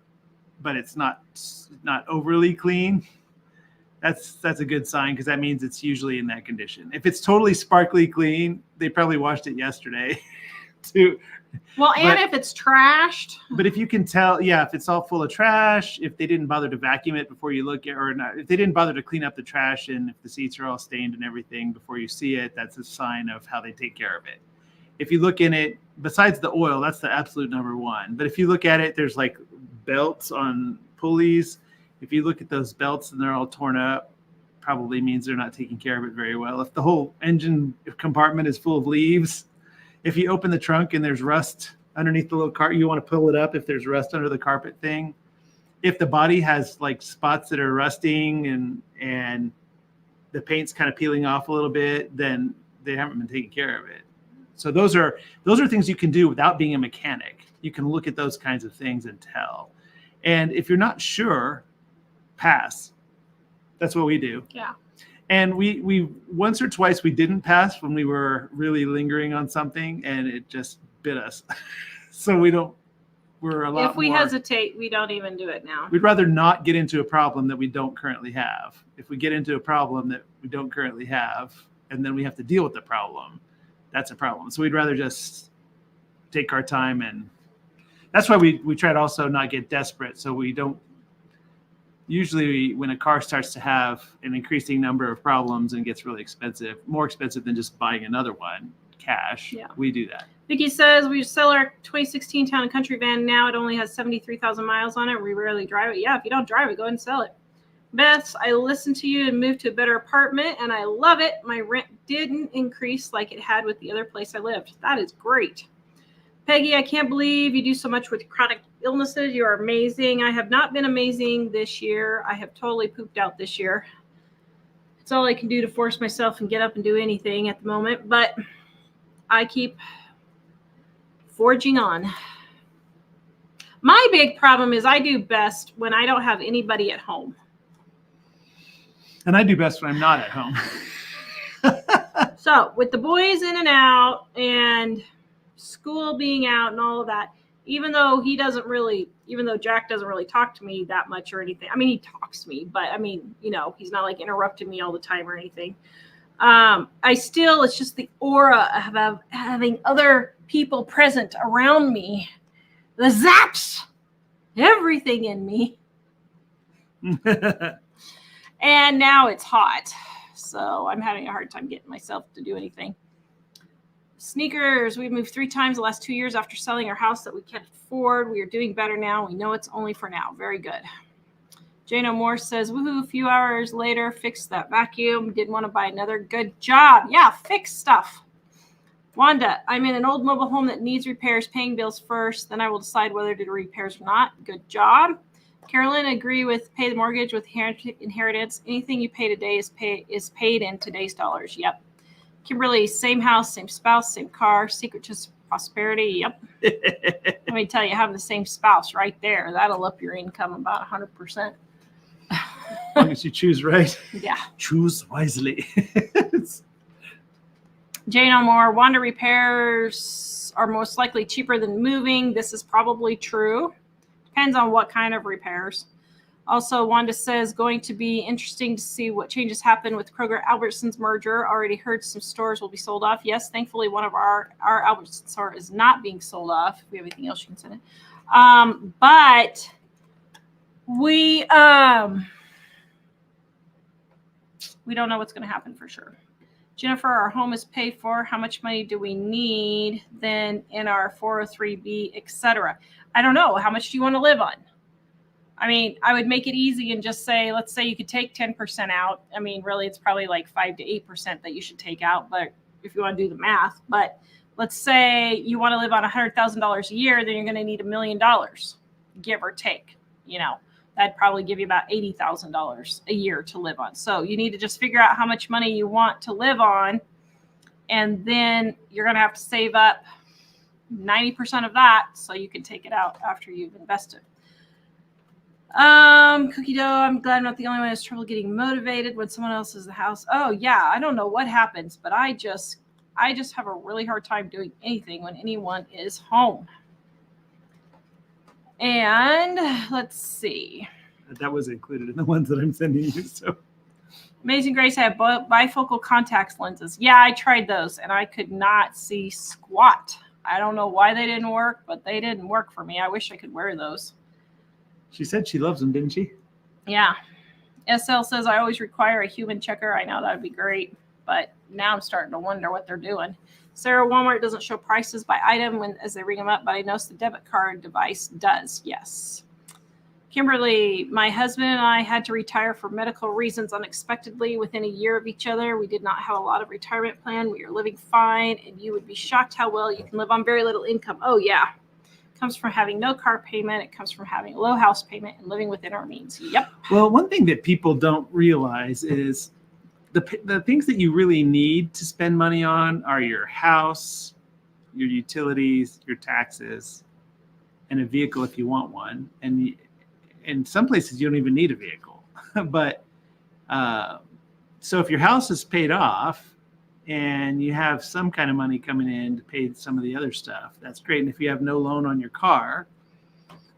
but it's not overly clean, that's a good sign because that means it's usually in that condition. If it's totally sparkly clean, they probably washed it yesterday too. Well, and if it's trashed. But if you can tell, if it's all full of trash, if they didn't bother to vacuum it before you look at, or not, if they didn't bother to clean up the trash and if the seats are all stained and everything before you see it, that's a sign of how they take care of it. If you look in it, besides the oil, that's the absolute number one. But if you look at it, there's like belts on pulleys. If you look at those belts and they're all torn up, probably means they're not taking care of it very well. If the whole engine compartment is full of leaves, if you open the trunk and there's rust underneath the little cart, you want to pull it up if there's rust under the carpet thing. If the body has like spots that are rusting and the paint's kind of peeling off a little bit, then they haven't been taking care of it. So those are things you can do without being a mechanic. You can look at those kinds of things and tell. And if you're not sure, pass. That's what we do. Yeah. And we once or twice we didn't pass when we were really lingering on something and it just bit us. So we're a lot If we more, hesitate, we don't even do it now. we'd rather not get into a problem that we don't currently have. If we get into a problem that we don't currently have and then we have to deal with the problem, that's a problem. So we'd rather just take our time, and that's why we try to also not get desperate. So we don't, usually when a car starts to have an increasing number of problems and gets really expensive, more expensive than just buying another one cash, we do that. Vicky says we sell our 2016 Town and Country van now. It only has 73,000 miles on it. We rarely drive it. Yeah, if you don't drive it, go ahead and sell it. Beth, I listened to you and moved to a better apartment, and I love it. My rent didn't increase like it had with the other place I lived. That is great. Peggy, I can't believe you do so much with chronic illnesses. You are amazing. I have not been amazing this year. I have totally pooped out this year. It's all I can do to force myself and get up and do anything at the moment, but I keep forging on. My big problem is I do best when I don't have anybody at home. And I do best when I'm not at home. So with the boys in and out and school being out and all of that, even though Jack doesn't really talk to me that much or anything. I mean, he talks to me, but I mean, he's not like interrupting me all the time or anything. It's just the aura of having other people present around me. The zaps everything in me. And now it's hot. So I'm having a hard time getting myself to do anything. Sneakers. We've moved 3 times the last 2 years after selling our house that we can't afford. We are doing better now. We know it's only for now. Very good. Jane O'More says, woohoo, a few hours later, fixed that vacuum. Didn't want to buy another. Good job. Yeah, fix stuff. Wanda, I'm in an old mobile home that needs repairs, paying bills first. Then I will decide whether to do repairs or not. Good job. Carolyn, agree with pay the mortgage with inheritance. Anything you pay today is paid in today's dollars. Yep. Kimberly, same house, same spouse, same car. Secret to prosperity. Yep. Let me tell you, having the same spouse right there, that'll up your income about 100%. As long as you choose right. Yeah. Choose wisely. Jane O'More, Wanda, repairs are most likely cheaper than moving. This is probably true. Depends on what kind of repairs. Also, Wanda says, going to be interesting to see what changes happen with Kroger-Albertsons merger. Already heard some stores will be sold off. Yes, thankfully, one of our Albertsons store is not being sold off. If we have anything else, you can send it. But we don't know what's going to happen for sure. Jennifer, our home is paid for. How much money do we need then in our 403B, etc.? I don't know. How much do you want to live on? I mean, I would make it easy and just say, let's say you could take 10% out. I mean, really, it's probably like 5 to 8% that you should take out. But if you want to do the math, but let's say you want to live on $100,000 a year, then you're going to need $1 million, give or take. That'd probably give you about $80,000 a year to live on. So you need to just figure out how much money you want to live on. And then you're going to have to save up 90% of that so you can take it out after you've invested. Cookie dough, I'm glad I'm not the only one who has trouble getting motivated when someone else is in the house. Oh yeah, I don't know what happens, but I just have a really hard time doing anything when anyone is home. And let's see. That was included in the ones that I'm sending you. So Amazing Grace, I have bifocal contact lenses. Yeah, I tried those and I could not see squat. I don't know why they didn't work, but they didn't work for me. I wish I could wear those. She said she loves them, didn't she? Yeah. SL says, I always require a human checker. I know that would be great, but now I'm starting to wonder what they're doing. Sarah, Walmart doesn't show prices by item as they ring them up, but I noticed the debit card device does. Yes. Kimberly, my husband and I had to retire for medical reasons unexpectedly within a year of each other. We did not have a lot of retirement plan. We are living fine, and you would be shocked how well you can live on very little income. Oh, yeah. It comes from having no car payment. It comes from having a low house payment and living within our means. Yep. Well, one thing that people don't realize is the things that you really need to spend money on are your house, your utilities, your taxes, and a vehicle if you want one. And in some places, you don't even need a vehicle. But so if your house is paid off and you have some kind of money coming in to pay some of the other stuff, that's great. And if you have no loan on your car,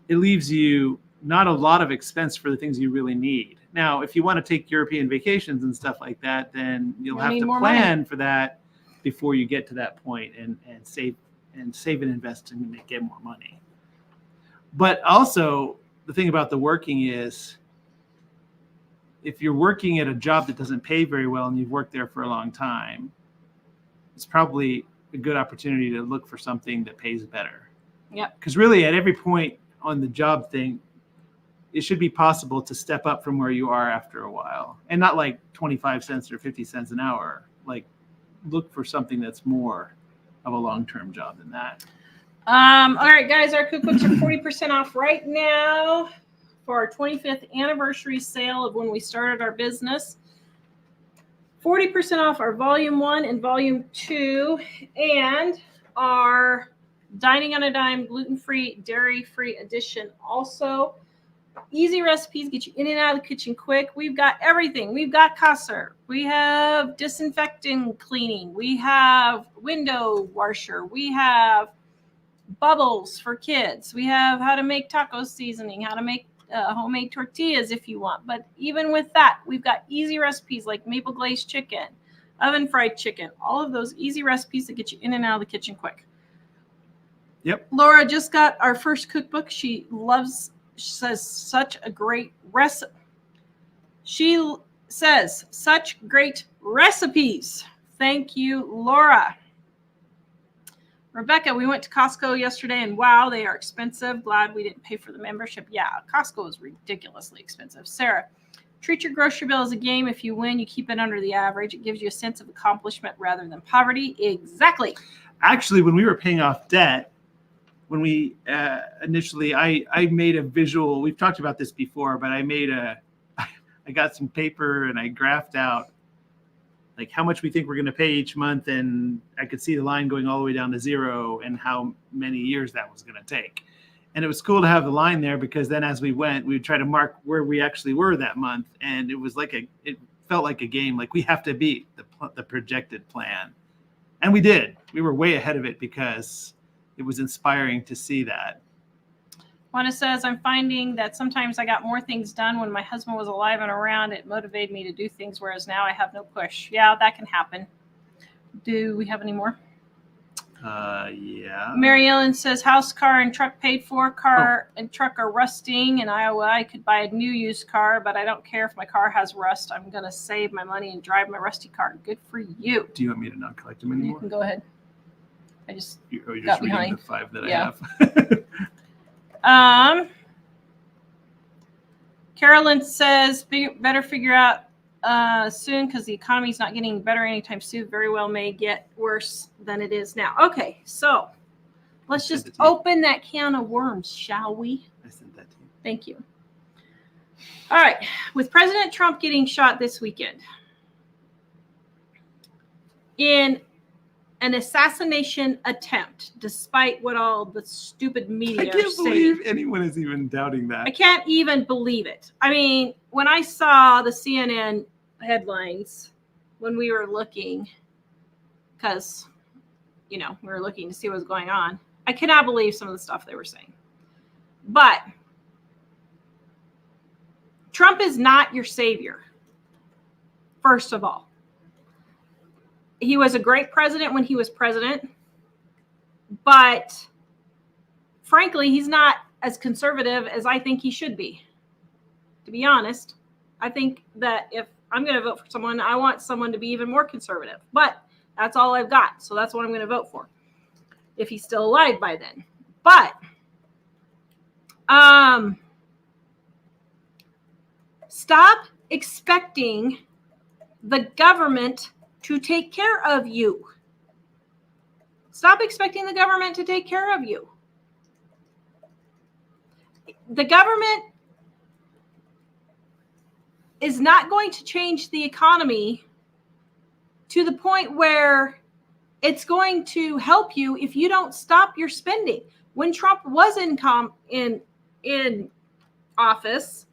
it leaves you not a lot of expense for the things you really need. Now, if you want to take European vacations and stuff like that, then you'll have to plan for that before you get to that point and save and invest and get more money. But also, the thing about the working is, if you're working at a job that doesn't pay very well and you've worked there for a long time, it's probably a good opportunity to look for something that pays better. Yep. Because really, at every point on the job thing, it should be possible to step up from where you are after a while, and not like 25 cents or 50 cents an hour. Like, look for something that's more of a long-term job than that. All right, guys, our cookbooks are 40% off right now for our 25th anniversary sale of when we started our business. 40% off our volume 1 and volume 2, and our Dining on a Dime gluten-free, dairy-free edition. Also, easy recipes get you in and out of the kitchen quick. We've got everything. We've got Casser. We have disinfectant cleaning. We have window washer. We have bubbles for kids. We have how to make taco seasoning, how to make homemade tortillas if you want. But even with that, we've got easy recipes like maple glazed chicken, oven fried chicken, all of those easy recipes that get you in and out of the kitchen quick. Yep. Laura just got our first cookbook. She says such a great recipe. She says such great recipes. Thank you, Laura. Rebecca, we went to Costco yesterday, and wow, they are expensive. Glad we didn't pay for the membership. Yeah, Costco is ridiculously expensive. Sarah, treat your grocery bill as a game. If you win, you keep it under the average. It gives you a sense of accomplishment rather than poverty. Exactly. Actually, when we were paying off debt, when we initially, I made a visual. We've talked about this before, but I got some paper and I graphed out like how much we think we're going to pay each month, and I could see the line going all the way down to zero and how many years that was going to take. And it was cool to have the line there, because then as we went, we would try to mark where we actually were that month, and it was like it felt like a game. Like, we have to beat the projected plan, and we did. We were way ahead of it because it was inspiring to see that. Wanda says, I'm finding that sometimes I got more things done when my husband was alive and around. It motivated me to do things, whereas now I have no push. Yeah, that can happen. Do we have any more? Yeah. Mary Ellen says, house, car, and truck paid for. Car and truck are rusting. In Iowa, I could buy a new used car, but I don't care if my car has rust. I'm going to save my money and drive my rusty car. Good for you. Do you want me to not collect them anymore? You can go ahead. I just You're got just reading behind. the 5 that Yeah. I have. Carolyn says, better figure out soon, because the economy's not getting better anytime soon. Very well may get worse than it is now. Okay, so let's just open that can of worms, shall we? I sent that to you. Thank you. All right, with President Trump getting shot this weekend in an assassination attempt, despite what all the stupid media I can't are saying. believe anyone is even doubting that. I can't even believe it. I mean, when I saw the CNN headlines, when we were looking, because, we were looking to see what was going on, I cannot believe some of the stuff they were saying. But Trump is not your savior, first of all. He was a great president when he was president, but frankly, he's not as conservative as I think he should be. To be honest, I think that if I'm going to vote for someone, I want someone to be even more conservative. But that's all I've got, so that's what I'm going to vote for, if he's still alive by then. But stop expecting the government to take care of you. Stop expecting the government to take care of you. The government is not going to change the economy to the point where it's going to help you if you don't stop your spending. When Trump was in office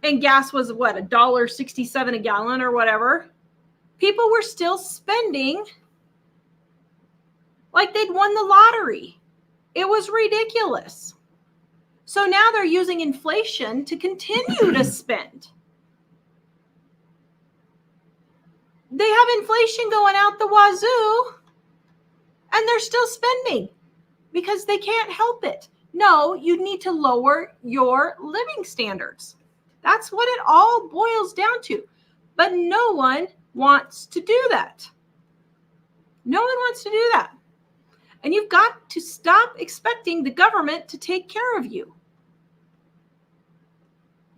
and gas was what, $1.67 a gallon or whatever, people were still spending like they'd won the lottery. It was ridiculous. So now they're using inflation to continue to spend. They have inflation going out the wazoo, and they're still spending because they can't help it. No, you need to lower your living standards. That's what it all boils down to. But no one wants to do that. No one wants to do that. And you've got to stop expecting the government to take care of you.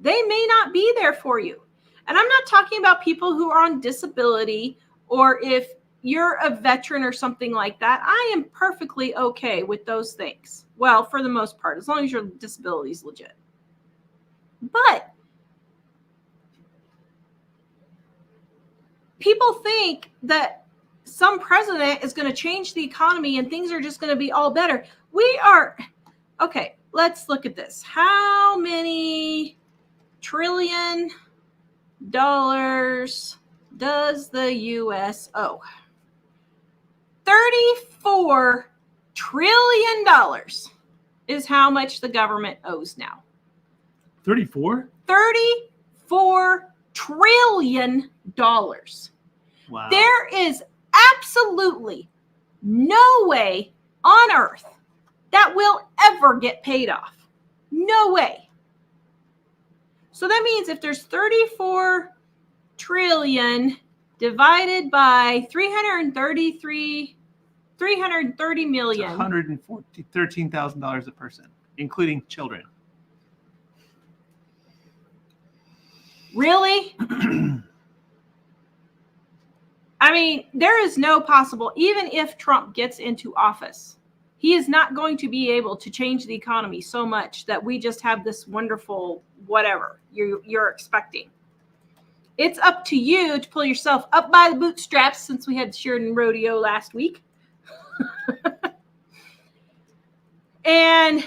They may not be there for you. And I'm not talking about people who are on disability, or if you're a veteran or something like that. I am perfectly okay with those things. Well, for the most part, as long as your disability is legit. But people think that some president is going to change the economy and things are just going to be all better. Okay, let's look at this. How many trillion dollars does the U.S. owe? $34 trillion is how much the government owes now. 34? $34 trillion. Wow. There is absolutely no way on earth that will ever get paid off. No way. So that means if there's 34 trillion divided by 330 million. $113,000 a person, including children. Really? I mean, there is no possible, even if Trump gets into office, he is not going to be able to change the economy so much that we just have this wonderful whatever you're expecting. It's up to you to pull yourself up by the bootstraps, since we had Sheridan Rodeo last week. And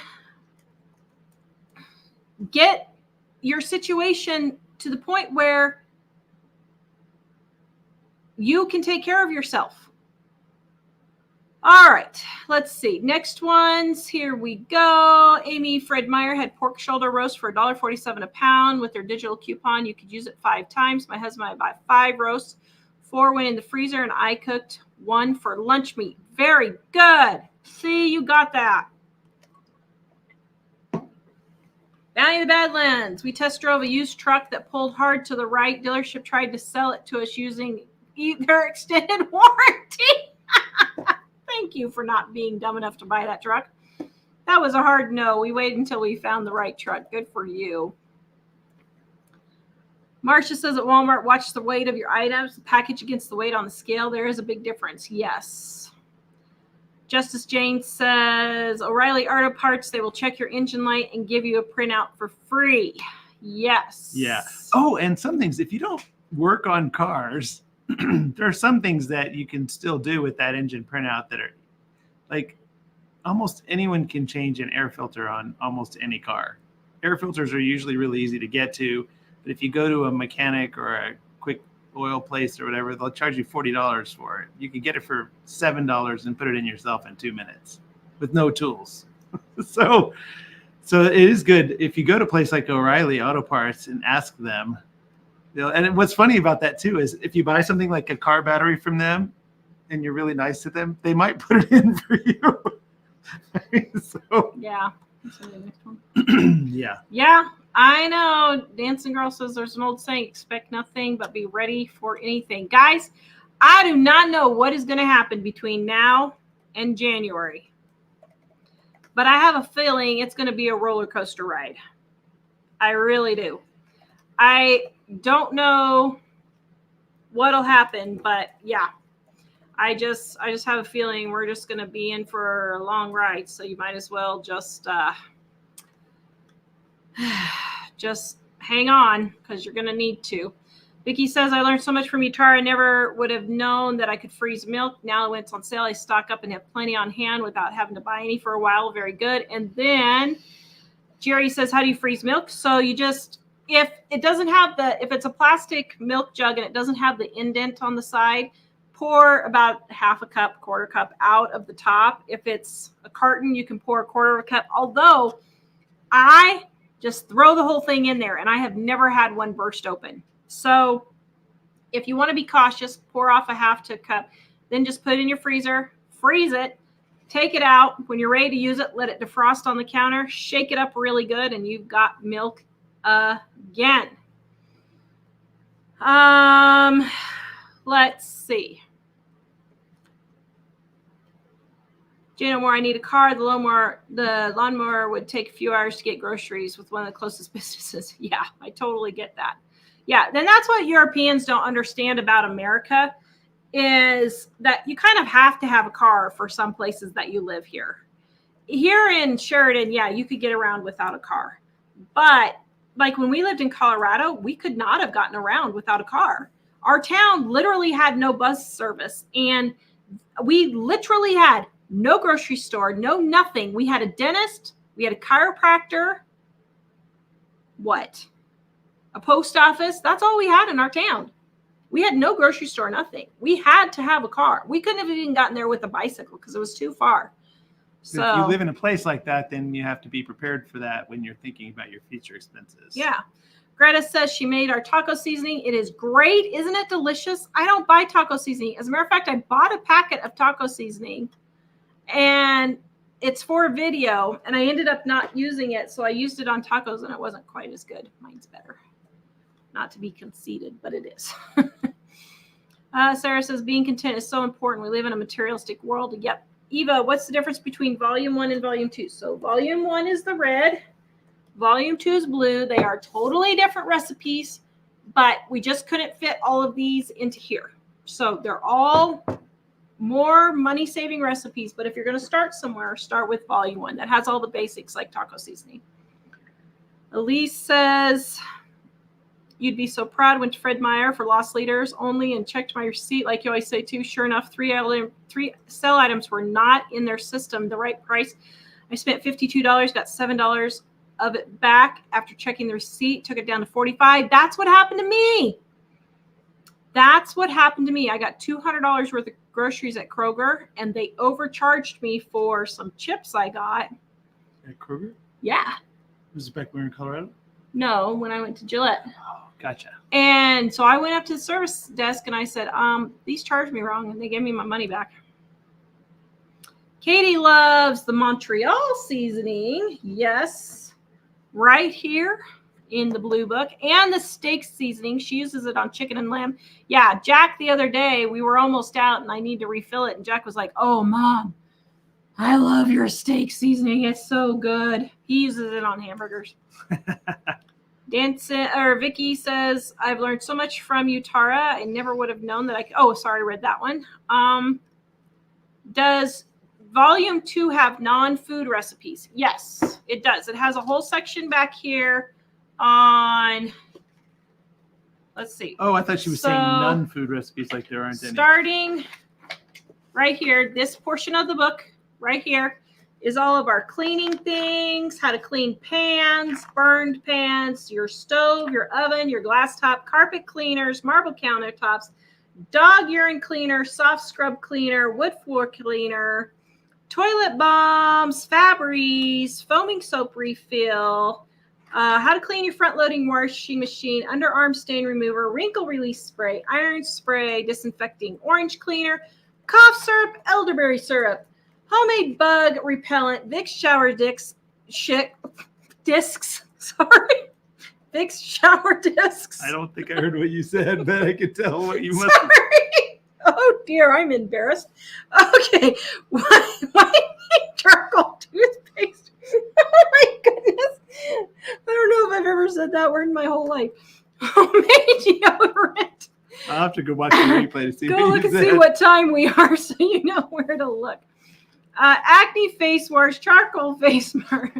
get your situation to the point where you can take care of yourself. All right, let's see. Next ones, here we go. Amy Fred Meyer had pork shoulder roast for $1.47 a pound. With their digital coupon, you could use it 5 times. My husband and I bought 5 roasts. 4 went in the freezer, and I cooked 1 for lunch meat. Very good. See, you got that. Bounty of the Badlands. We test drove a used truck that pulled hard to the right. Dealership tried to sell it to us using their extended warranty. Thank you for not being dumb enough to buy that truck. That was a hard no. We waited until we found the right truck. Good for you. Marcia says at Walmart, watch the weight of your items. The package against the weight on the scale. There is a big difference. Yes. Justice Jane says, O'Reilly Auto Parts, they will check your engine light and give you a printout for free. Yes. Yeah. Oh, and some things, if you don't work on cars, there are some things that you can still do with that engine printout that are like almost anyone can change an air filter on almost any car. Air filters are usually really easy to get to, but if you go to a mechanic or a quick oil place or whatever, they'll charge you $40 for it. You can get it for $7 and put it in yourself in 2 minutes with no tools. So it is good if you go to a place like O'Reilly Auto Parts and ask them. And what's funny about that too is if you buy something like a car battery from them and you're really nice to them, they might put it in for you. So yeah. The next one. Yeah. Yeah, I know. Dancing Girl says there's an old saying, expect nothing but be ready for anything. Guys, I do not know what is going to happen between now and January, but I have a feeling it's going to be a roller coaster ride. I really do. I don't know what'll happen, but yeah, I just have a feeling we're just going to be in for a long ride. So you might as well just hang on, because you're going to need to. Vicki says, I learned so much from you, Tara. I never would have known that I could freeze milk. Now when it's on sale, I stock up and have plenty on hand without having to buy any for a while. Very good. And then Jerry says, how do you freeze milk? So you just, if it doesn't have if it's a plastic milk jug and it doesn't have the indent on the side, pour about half a cup, quarter cup out of the top. If it's a carton, you can pour a quarter of a cup. Although I just throw the whole thing in there, and I have never had one burst open. So if you want to be cautious, pour off a half to a cup, then just put it in your freezer, freeze it, take it out. When you're ready to use it, let it defrost on the counter, shake it up really good, and you've got milk again. Let's see. Janet Moore, I need a car. The lawnmower would take a few hours to get groceries with one of the closest businesses. Yeah, I totally get that. Yeah, then that's what Europeans don't understand about America is that you kind of have to have a car for some places that you live here. Here in Sheridan, yeah, you could get around without a car. But like when we lived in Colorado, we could not have gotten around without a car. Our town literally had no bus service, and we literally had no grocery store, no nothing. We had a dentist, we had a chiropractor, a post office. That's all we had in our town. We had no grocery store, nothing. We had to have a car. We couldn't have even gotten there with a bicycle because it was too far. So if you live in a place like that, then you have to be prepared for that when you're thinking about your future expenses. Yeah. Greta says she made our taco seasoning. It is great. Isn't it delicious? I don't buy taco seasoning. As a matter of fact, I bought a packet of taco seasoning and it's for a video and I ended up not using it. So I used it on tacos and it wasn't quite as good. Mine's better. Not to be conceited, but it is. Sarah says being content is so important. We live in a materialistic world. Yep. Eva, what's the difference between volume 1 and volume 2? So volume 1 is the red. Volume 2 is blue. They are totally different recipes, but we just couldn't fit all of these into here. So they're all more money-saving recipes. But if you're going to start somewhere, start with volume 1. That has all the basics like taco seasoning. Elise says, you'd be so proud. Went to Fred Meyer for lost leaders only and checked my receipt like you always say too. Sure enough, three sell items were not in their system, the right price. I spent $52, got $7 of it back after checking the receipt, took it down to $45. That's what happened to me. That's what happened to me. I got $200 worth of groceries at Kroger and they overcharged me for some chips I got. At Kroger? Yeah. Was it back when we were in Colorado? No, when I went to Gillette. Oh, gotcha. And so I went up to the service desk and I said, these charged me wrong. And they gave me my money back. Katie loves the Montreal seasoning. Yes. Right here in the blue book. And the steak seasoning. She uses it on chicken and lamb. Yeah, Jack the other day, we were almost out and I need to refill it. And Jack was like, oh, Mom, I love your steak seasoning. It's so good. He uses it on hamburgers. Vicky says, I've learned so much from you, Tara. I never would have known that I read that one. Does volume 2 have non-food recipes? Yes, it does. It has a whole section back here on, let's see. Oh, I thought she was saying non-food recipes like there aren't any. Starting right here, this portion of the book right here is all of our cleaning things, how to clean pans, burned pans, your stove, your oven, your glass top, carpet cleaners, marble countertops, dog urine cleaner, soft scrub cleaner, wood floor cleaner, toilet bombs, Febreze, foaming soap refill, how to clean your front-loading washing machine, underarm stain remover, wrinkle release spray, iron spray, disinfecting orange cleaner, cough syrup, elderberry syrup, homemade bug repellent, Vicks shower discs. Vicks shower discs. I don't think I heard what you said, but I could tell what you must. Sorry. Oh dear, I'm embarrassed. Okay, white charcoal toothpaste. Oh my goodness, I don't know if I've ever said that word in my whole life. Homemade deodorant. I'll have to go watch the replay to see. Go look and see what time we are, so you know where to look. Acne face wash, charcoal face mask,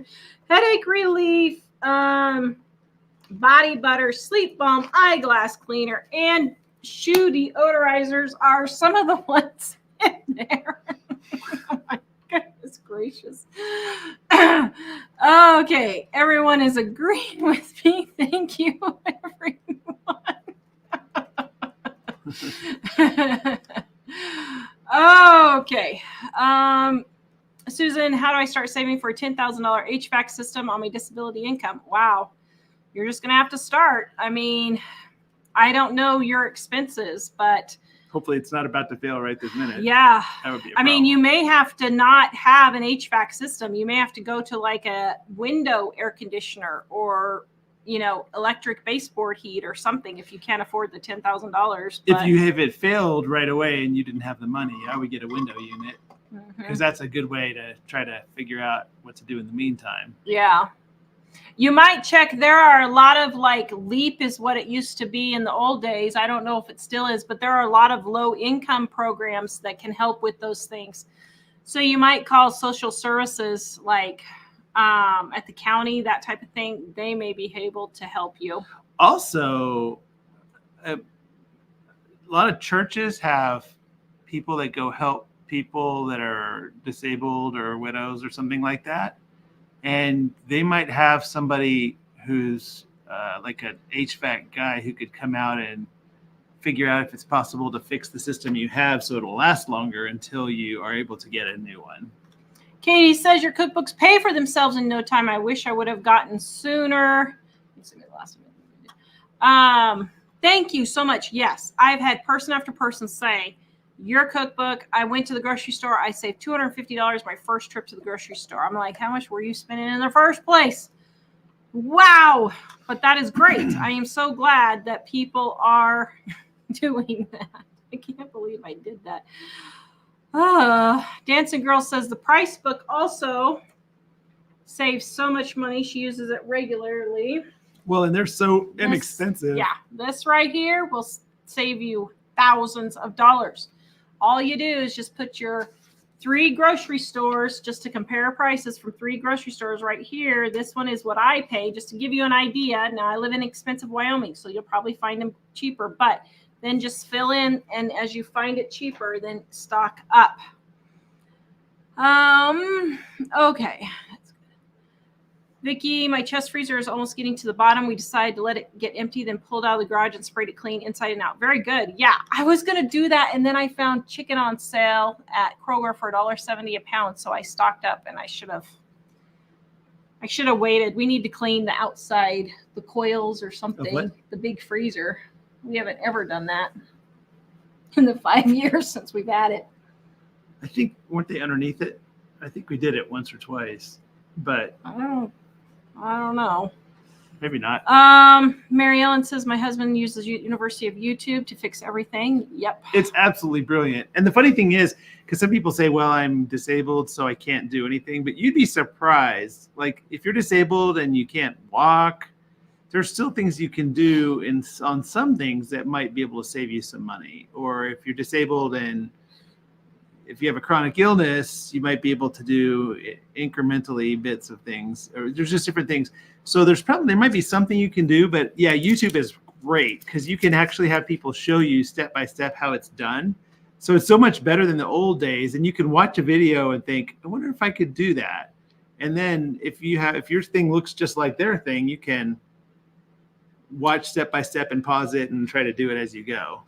headache relief, body butter, sleep balm, eyeglass cleaner, and shoe deodorizers are some of the ones in there. Oh my goodness gracious. Okay, everyone is agreeing with me. Thank you, everyone. Okay. Susan, how do I start saving for a $10,000 HVAC system on my disability income? Wow. You're just going to have to start. I mean, I don't know your expenses, but hopefully it's not about to fail right this minute. Yeah. That would be a problem. I mean, you may have to not have an HVAC system. You may have to go to like a window air conditioner or, you know, electric baseboard heat or something if you can't afford the $10,000. If you have it failed right away and you didn't have the money, I would get a window unit. because that's a good way to try to figure out what to do in the meantime. Yeah. You might check. There are a lot of like LEAP is what it used to be in the old days. I don't know if it still is, but there are a lot of low income programs that can help with those things. So you might call social services like at the county, that type of thing. They may be able to help you. Also, a lot of churches have people that go help people that are disabled or widows or something like that. And they might have somebody who's like an HVAC guy who could come out and figure out if it's possible to fix the system you have so it'll last longer until you are able to get a new one. Katie says your cookbooks pay for themselves in no time. I wish I would have gotten sooner. Thank you so much. Yes, I've had person after person say, your cookbook, I went to the grocery store, I saved $250 my first trip to the grocery store. I'm like, how much were you spending in the first place? Wow. But that is great. I am so glad that people are doing that. I can't believe I did that. Dancing Girl says the price book also saves so much money. She uses it regularly. Well, and they're so inexpensive. Yeah, this right here will save you thousands of dollars. All you do is just put your 3 grocery stores, just to compare prices from 3 grocery stores right here. This one is what I pay, just to give you an idea. Now, I live in expensive Wyoming, so you'll probably find them cheaper, but then just fill in, and as you find it cheaper, then stock up. Okay. Vicky, my chest freezer is almost getting to the bottom. We decided to let it get empty, then pulled out of the garage and sprayed it clean inside and out. Very good. Yeah, I was going to do that, and then I found chicken on sale at Kroger for $1.70 a pound, so I stocked up, and I should have waited. We need to clean the outside, the coils or something, the big freezer. We haven't ever done that in the 5 years since we've had it. I think, weren't they underneath it? I think we did it once or twice, but I don't know. Maybe not. Mary Ellen says my husband uses University of YouTube to fix everything. Yep. It's absolutely brilliant. And the funny thing is, because some people say, well, I'm disabled, so I can't do anything. But you'd be surprised. Like, if you're disabled and you can't walk, there's still things you can do on some things that might be able to save you some money. Or if you're disabled and if you have a chronic illness, you might be able to do incrementally bits of things. Or there's just different things. So there might be something you can do, but yeah, YouTube is great because you can actually have people show you step by step how it's done. So it's so much better than the old days, and you can watch a video and think, I wonder if I could do that. And then if your thing looks just like their thing, you can watch step by step and pause it and try to do it as you go.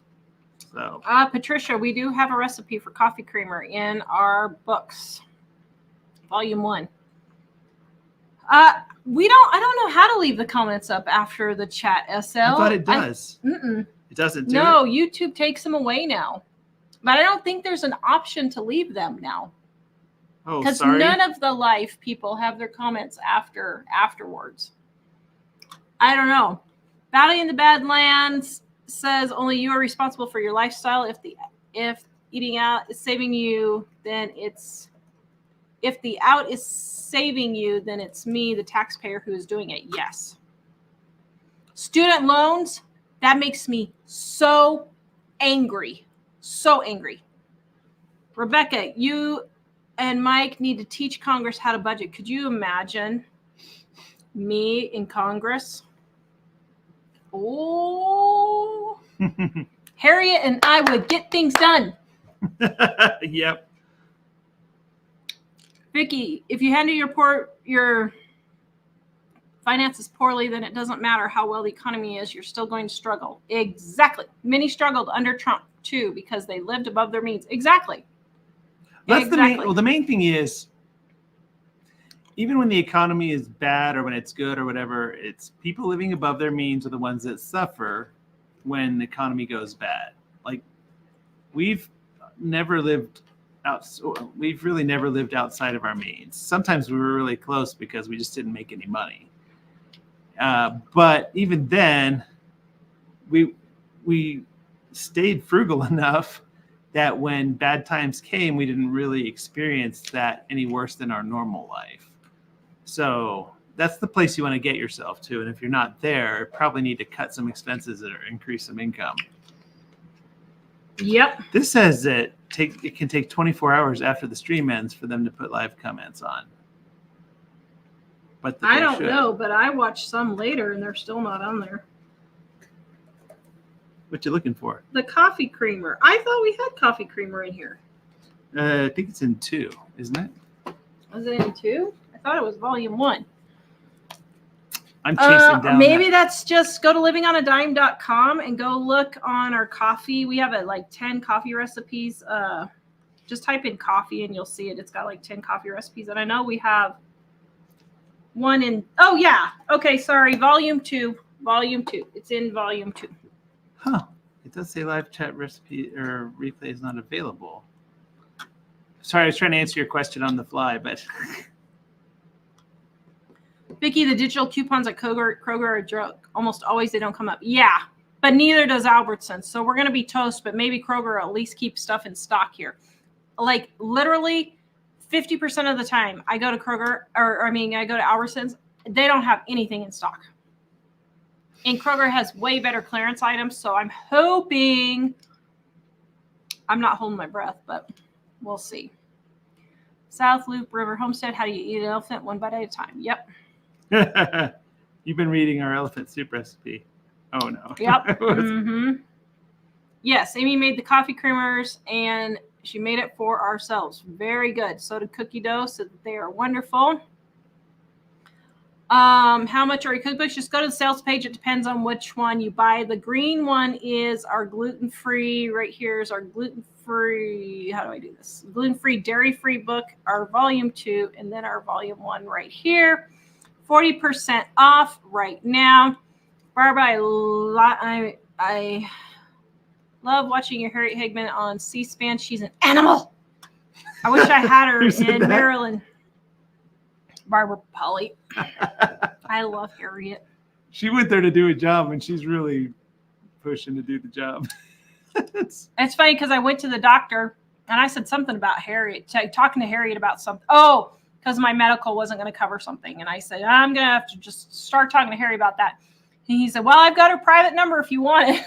So Patricia, we do have a recipe for coffee creamer in our books, volume 1. I don't know how to leave the comments up after the chat, SL. I thought it does. It doesn't do No, it? YouTube takes them away now. But I don't think there's an option to leave them now. Oh, because sorry. none of the live people have their comments afterwards. I don't know. Valley in the Badlands says only you are responsible for your lifestyle. If eating out is saving you, then if the out is saving you, then it's me, the taxpayer, who is doing it. Yes. Student loans, that makes me so angry. So angry. Rebecca, you and Mike need to teach Congress how to budget. Could you imagine me in Congress? Oh, Harriet and I would get things done. Yep. Vicky, if you handle your finances poorly, then it doesn't matter how well the economy is. You're still going to struggle. Exactly. Many struggled under Trump too because they lived above their means. Exactly. The main thing is, even when the economy is bad or when it's good or whatever, it's people living above their means are the ones that suffer when the economy goes bad. Like, we've really never lived outside of our means. Sometimes we were really close because we just didn't make any money. But even then, we stayed frugal enough that when bad times came, we didn't really experience that any worse than our normal life. So that's the place you want to get yourself to. And if you're not there, you probably need to cut some expenses or increase some income. Yep. This says that it can take 24 hours after the stream ends for them to put live comments on. But I don't know, but I watched some later and they're still not on there. What you looking for? The coffee creamer. I thought we had coffee creamer in here. I think it's in 2, isn't it? Was it in 2? I thought it was volume 1. I'm chasing down. Maybe that's just go to livingonadime.com and go look on our coffee. We have like 10 coffee recipes. Just type in coffee and you'll see it. It's got like 10 coffee recipes. And I know we have one in, oh yeah. Okay, sorry. Volume 2. Volume 2. It's in volume 2. Huh. It does say live chat recipe or replay is not available. Sorry, I was trying to answer your question on the fly, but Vicky, the digital coupons at Kroger are a joke. Almost always they don't come up. Yeah, but neither does Albertsons. So we're going to be toast, but maybe Kroger at least keeps stuff in stock here. Like literally 50% of the time I go to Kroger, I go to Albertsons, they don't have anything in stock. And Kroger has way better clearance items. So I'm hoping, I'm not holding my breath, but we'll see. South Loop River Homestead, how do you eat an elephant? 1 bite at a time. Yep. You've been reading our elephant soup recipe. Oh, no. Yep. Mm-hmm. Yes, Amy made the coffee creamers, and she made it for ourselves. Very good. So did Cookie Dough, so they are wonderful. How much are your cookbooks? Just go to the sales page. It depends on which one you buy. The green one is our gluten-free. Right here is our gluten-free. How do I do this? Gluten-free, dairy-free book, our volume 2, and then our volume 1 right here. 40% off right now. Barbara, I love watching your Harriet Higman on C-SPAN. She's an animal. I wish I had her in Maryland. Barbara Polly. I love Harriet. She went there to do a job, and she's really pushing to do the job. It's funny because I went to the doctor, and I said something about Harriet, talking to Harriet about something. Oh, because my medical wasn't going to cover something. And I said, I'm going to have to just start talking to Harry about that. And he said, well, I've got her private number if you want it.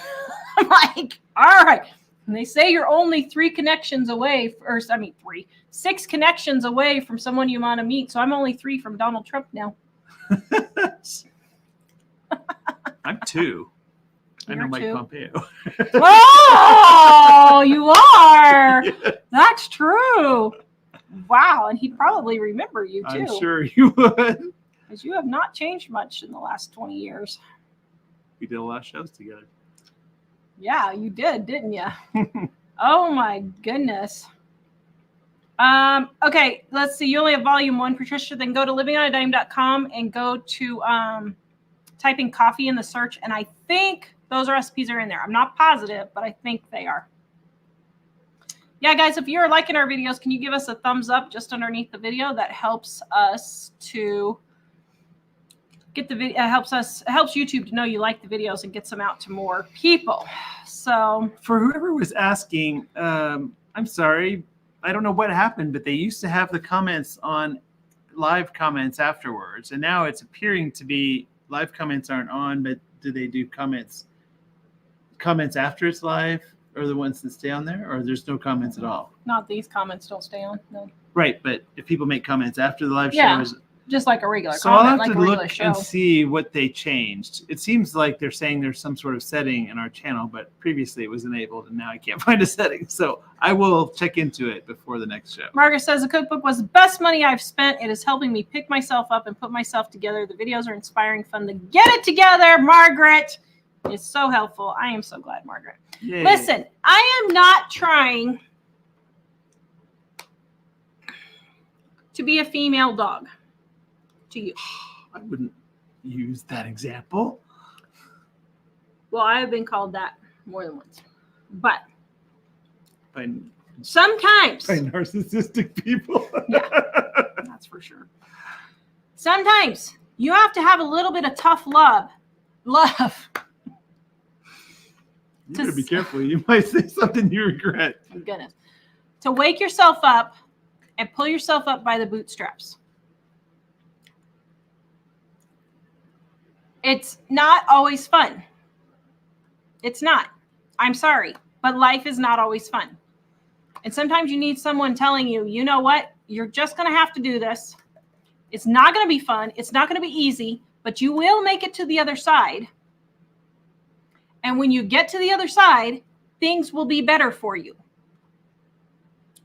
I'm like, all right. And they say you're only 6 connections away from someone you want to meet. So I'm only 3 from Donald Trump now. I'm 2. I know Mike 2. Pompeo. Oh, you are. Yeah. That's true. Wow. And he'd probably remember you too. I'm sure you would. Because you have not changed much in the last 20 years. We did a lot of shows together. Yeah, you did, didn't you? Oh my goodness. Okay, let's see. You only have volume 1, Patricia. Then go to livingonadime.com and go to type in coffee in the search. And I think those recipes are in there. I'm not positive, but I think they are. Yeah, guys, if you're liking our videos, can you give us a thumbs up just underneath the video? That helps us to get the video. Helps YouTube to know you like the videos and gets them out to more people. So for whoever was asking, I'm sorry, I don't know what happened, but they used to have the comments on live comments afterwards, and now it's appearing to be live comments aren't on, but do they do comments after it's live? Or the ones that stay on there, or there's no comments at all? Not these comments don't stay on. No. Right, but if people make comments after the live show, is just like a regular so comment, I'll have like to a regular look show. and see what they changed. It seems like they're saying there's some sort of setting in our channel, but previously it was enabled, and now I can't find a setting. So I will check into it before the next show. Margaret says the cookbook was the best money I've spent. It is helping me pick myself up and put myself together. The videos are inspiring, fun to get it together, Margaret. It's so helpful. I am so glad, Margaret. Yay. Listen, I am not trying to be a female dog to you. I wouldn't use that example. Well, I have been called that more than once. But sometimes by narcissistic people. Yeah, that's for sure. Sometimes you have to have a little bit of tough love. You better be careful. You might say something you regret. Goodness. To wake yourself up and pull yourself up by the bootstraps. It's not always fun. It's not. I'm sorry, but life is not always fun. And sometimes you need someone telling you, you know what? You're just going to have to do this. It's not going to be fun. It's not going to be easy, but you will make it to the other side. And when you get to the other side, things will be better for you.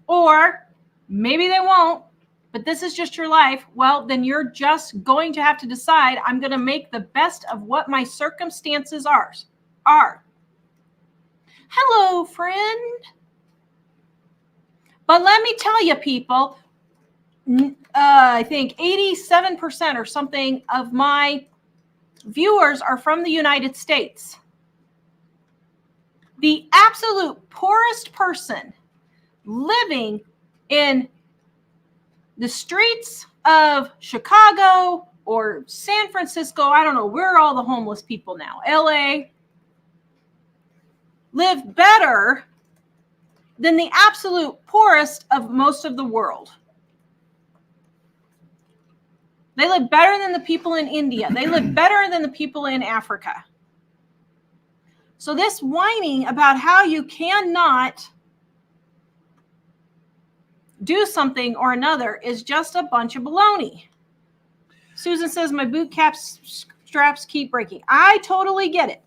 Or maybe they won't, but this is just your life. Well, then you're just going to have to decide, I'm going to make the best of what my circumstances are. Hello, friend. But let me tell you, people, I think 87% or something of my viewers are from the United States. The absolute poorest person living in the streets of Chicago or San Francisco, I don't know, where are all the homeless people now? LA, live better than the absolute poorest of most of the world. They live better than the people in India. They live better than the people in Africa. So this whining about how you cannot do something or another is just a bunch of baloney. Susan says, my boot cap straps keep breaking. I totally get it.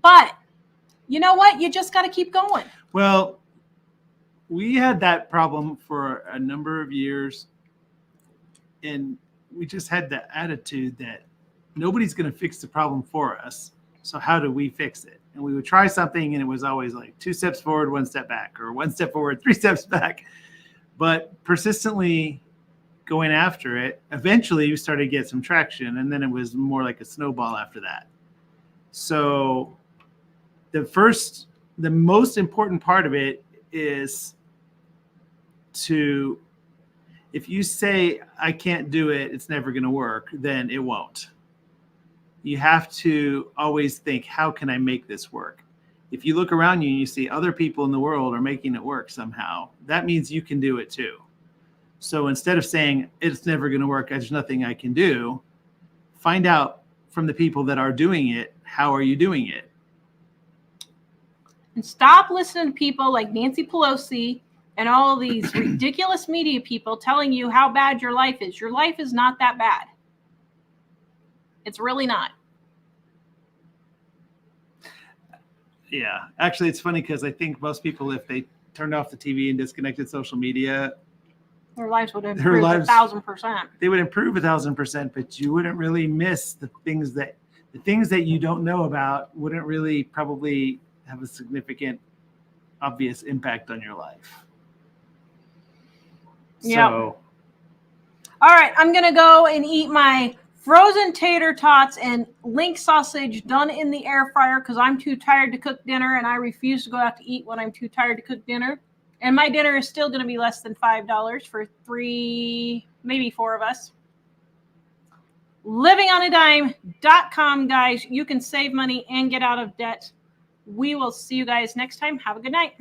But you know what? You just got to keep going. Well, we had that problem for a number of years, and we just had the attitude that nobody's going to fix the problem for us. So how do we fix it? And we would try something, and it was always like 2 steps forward, 1 step back, or 1 step forward, 3 steps back. But persistently going after it, eventually we started to get some traction, and then it was more like a snowball after that. So the most important part of it is to, if you say, I can't do it, it's never going to work, then it won't. You have to always think, how can I make this work? If you look around you and you see other people in the world are making it work somehow, that means you can do it too. So instead of saying, it's never going to work, there's nothing I can do, find out from the people that are doing it, how are you doing it? And stop listening to people like Nancy Pelosi and all of these ridiculous media people telling you how bad your life is. Your life is not that bad. It's really not. Yeah. Actually, it's funny because I think most people, if they turned off the TV and disconnected social media, their lives would improve 1,000%. They would improve 1,000%, but you wouldn't really miss the things that you don't know about wouldn't really probably have a significant, obvious impact on your life. Yeah. So, all right, I'm going to go and eat my frozen tater tots and link sausage done in the air fryer because I'm too tired to cook dinner, and I refuse to go out to eat when I'm too tired to cook dinner. And my dinner is still going to be less than $5 for 3, maybe 4 of us. livingonadime.com, guys. You can save money and get out of debt. We will see you guys next time. Have a good night.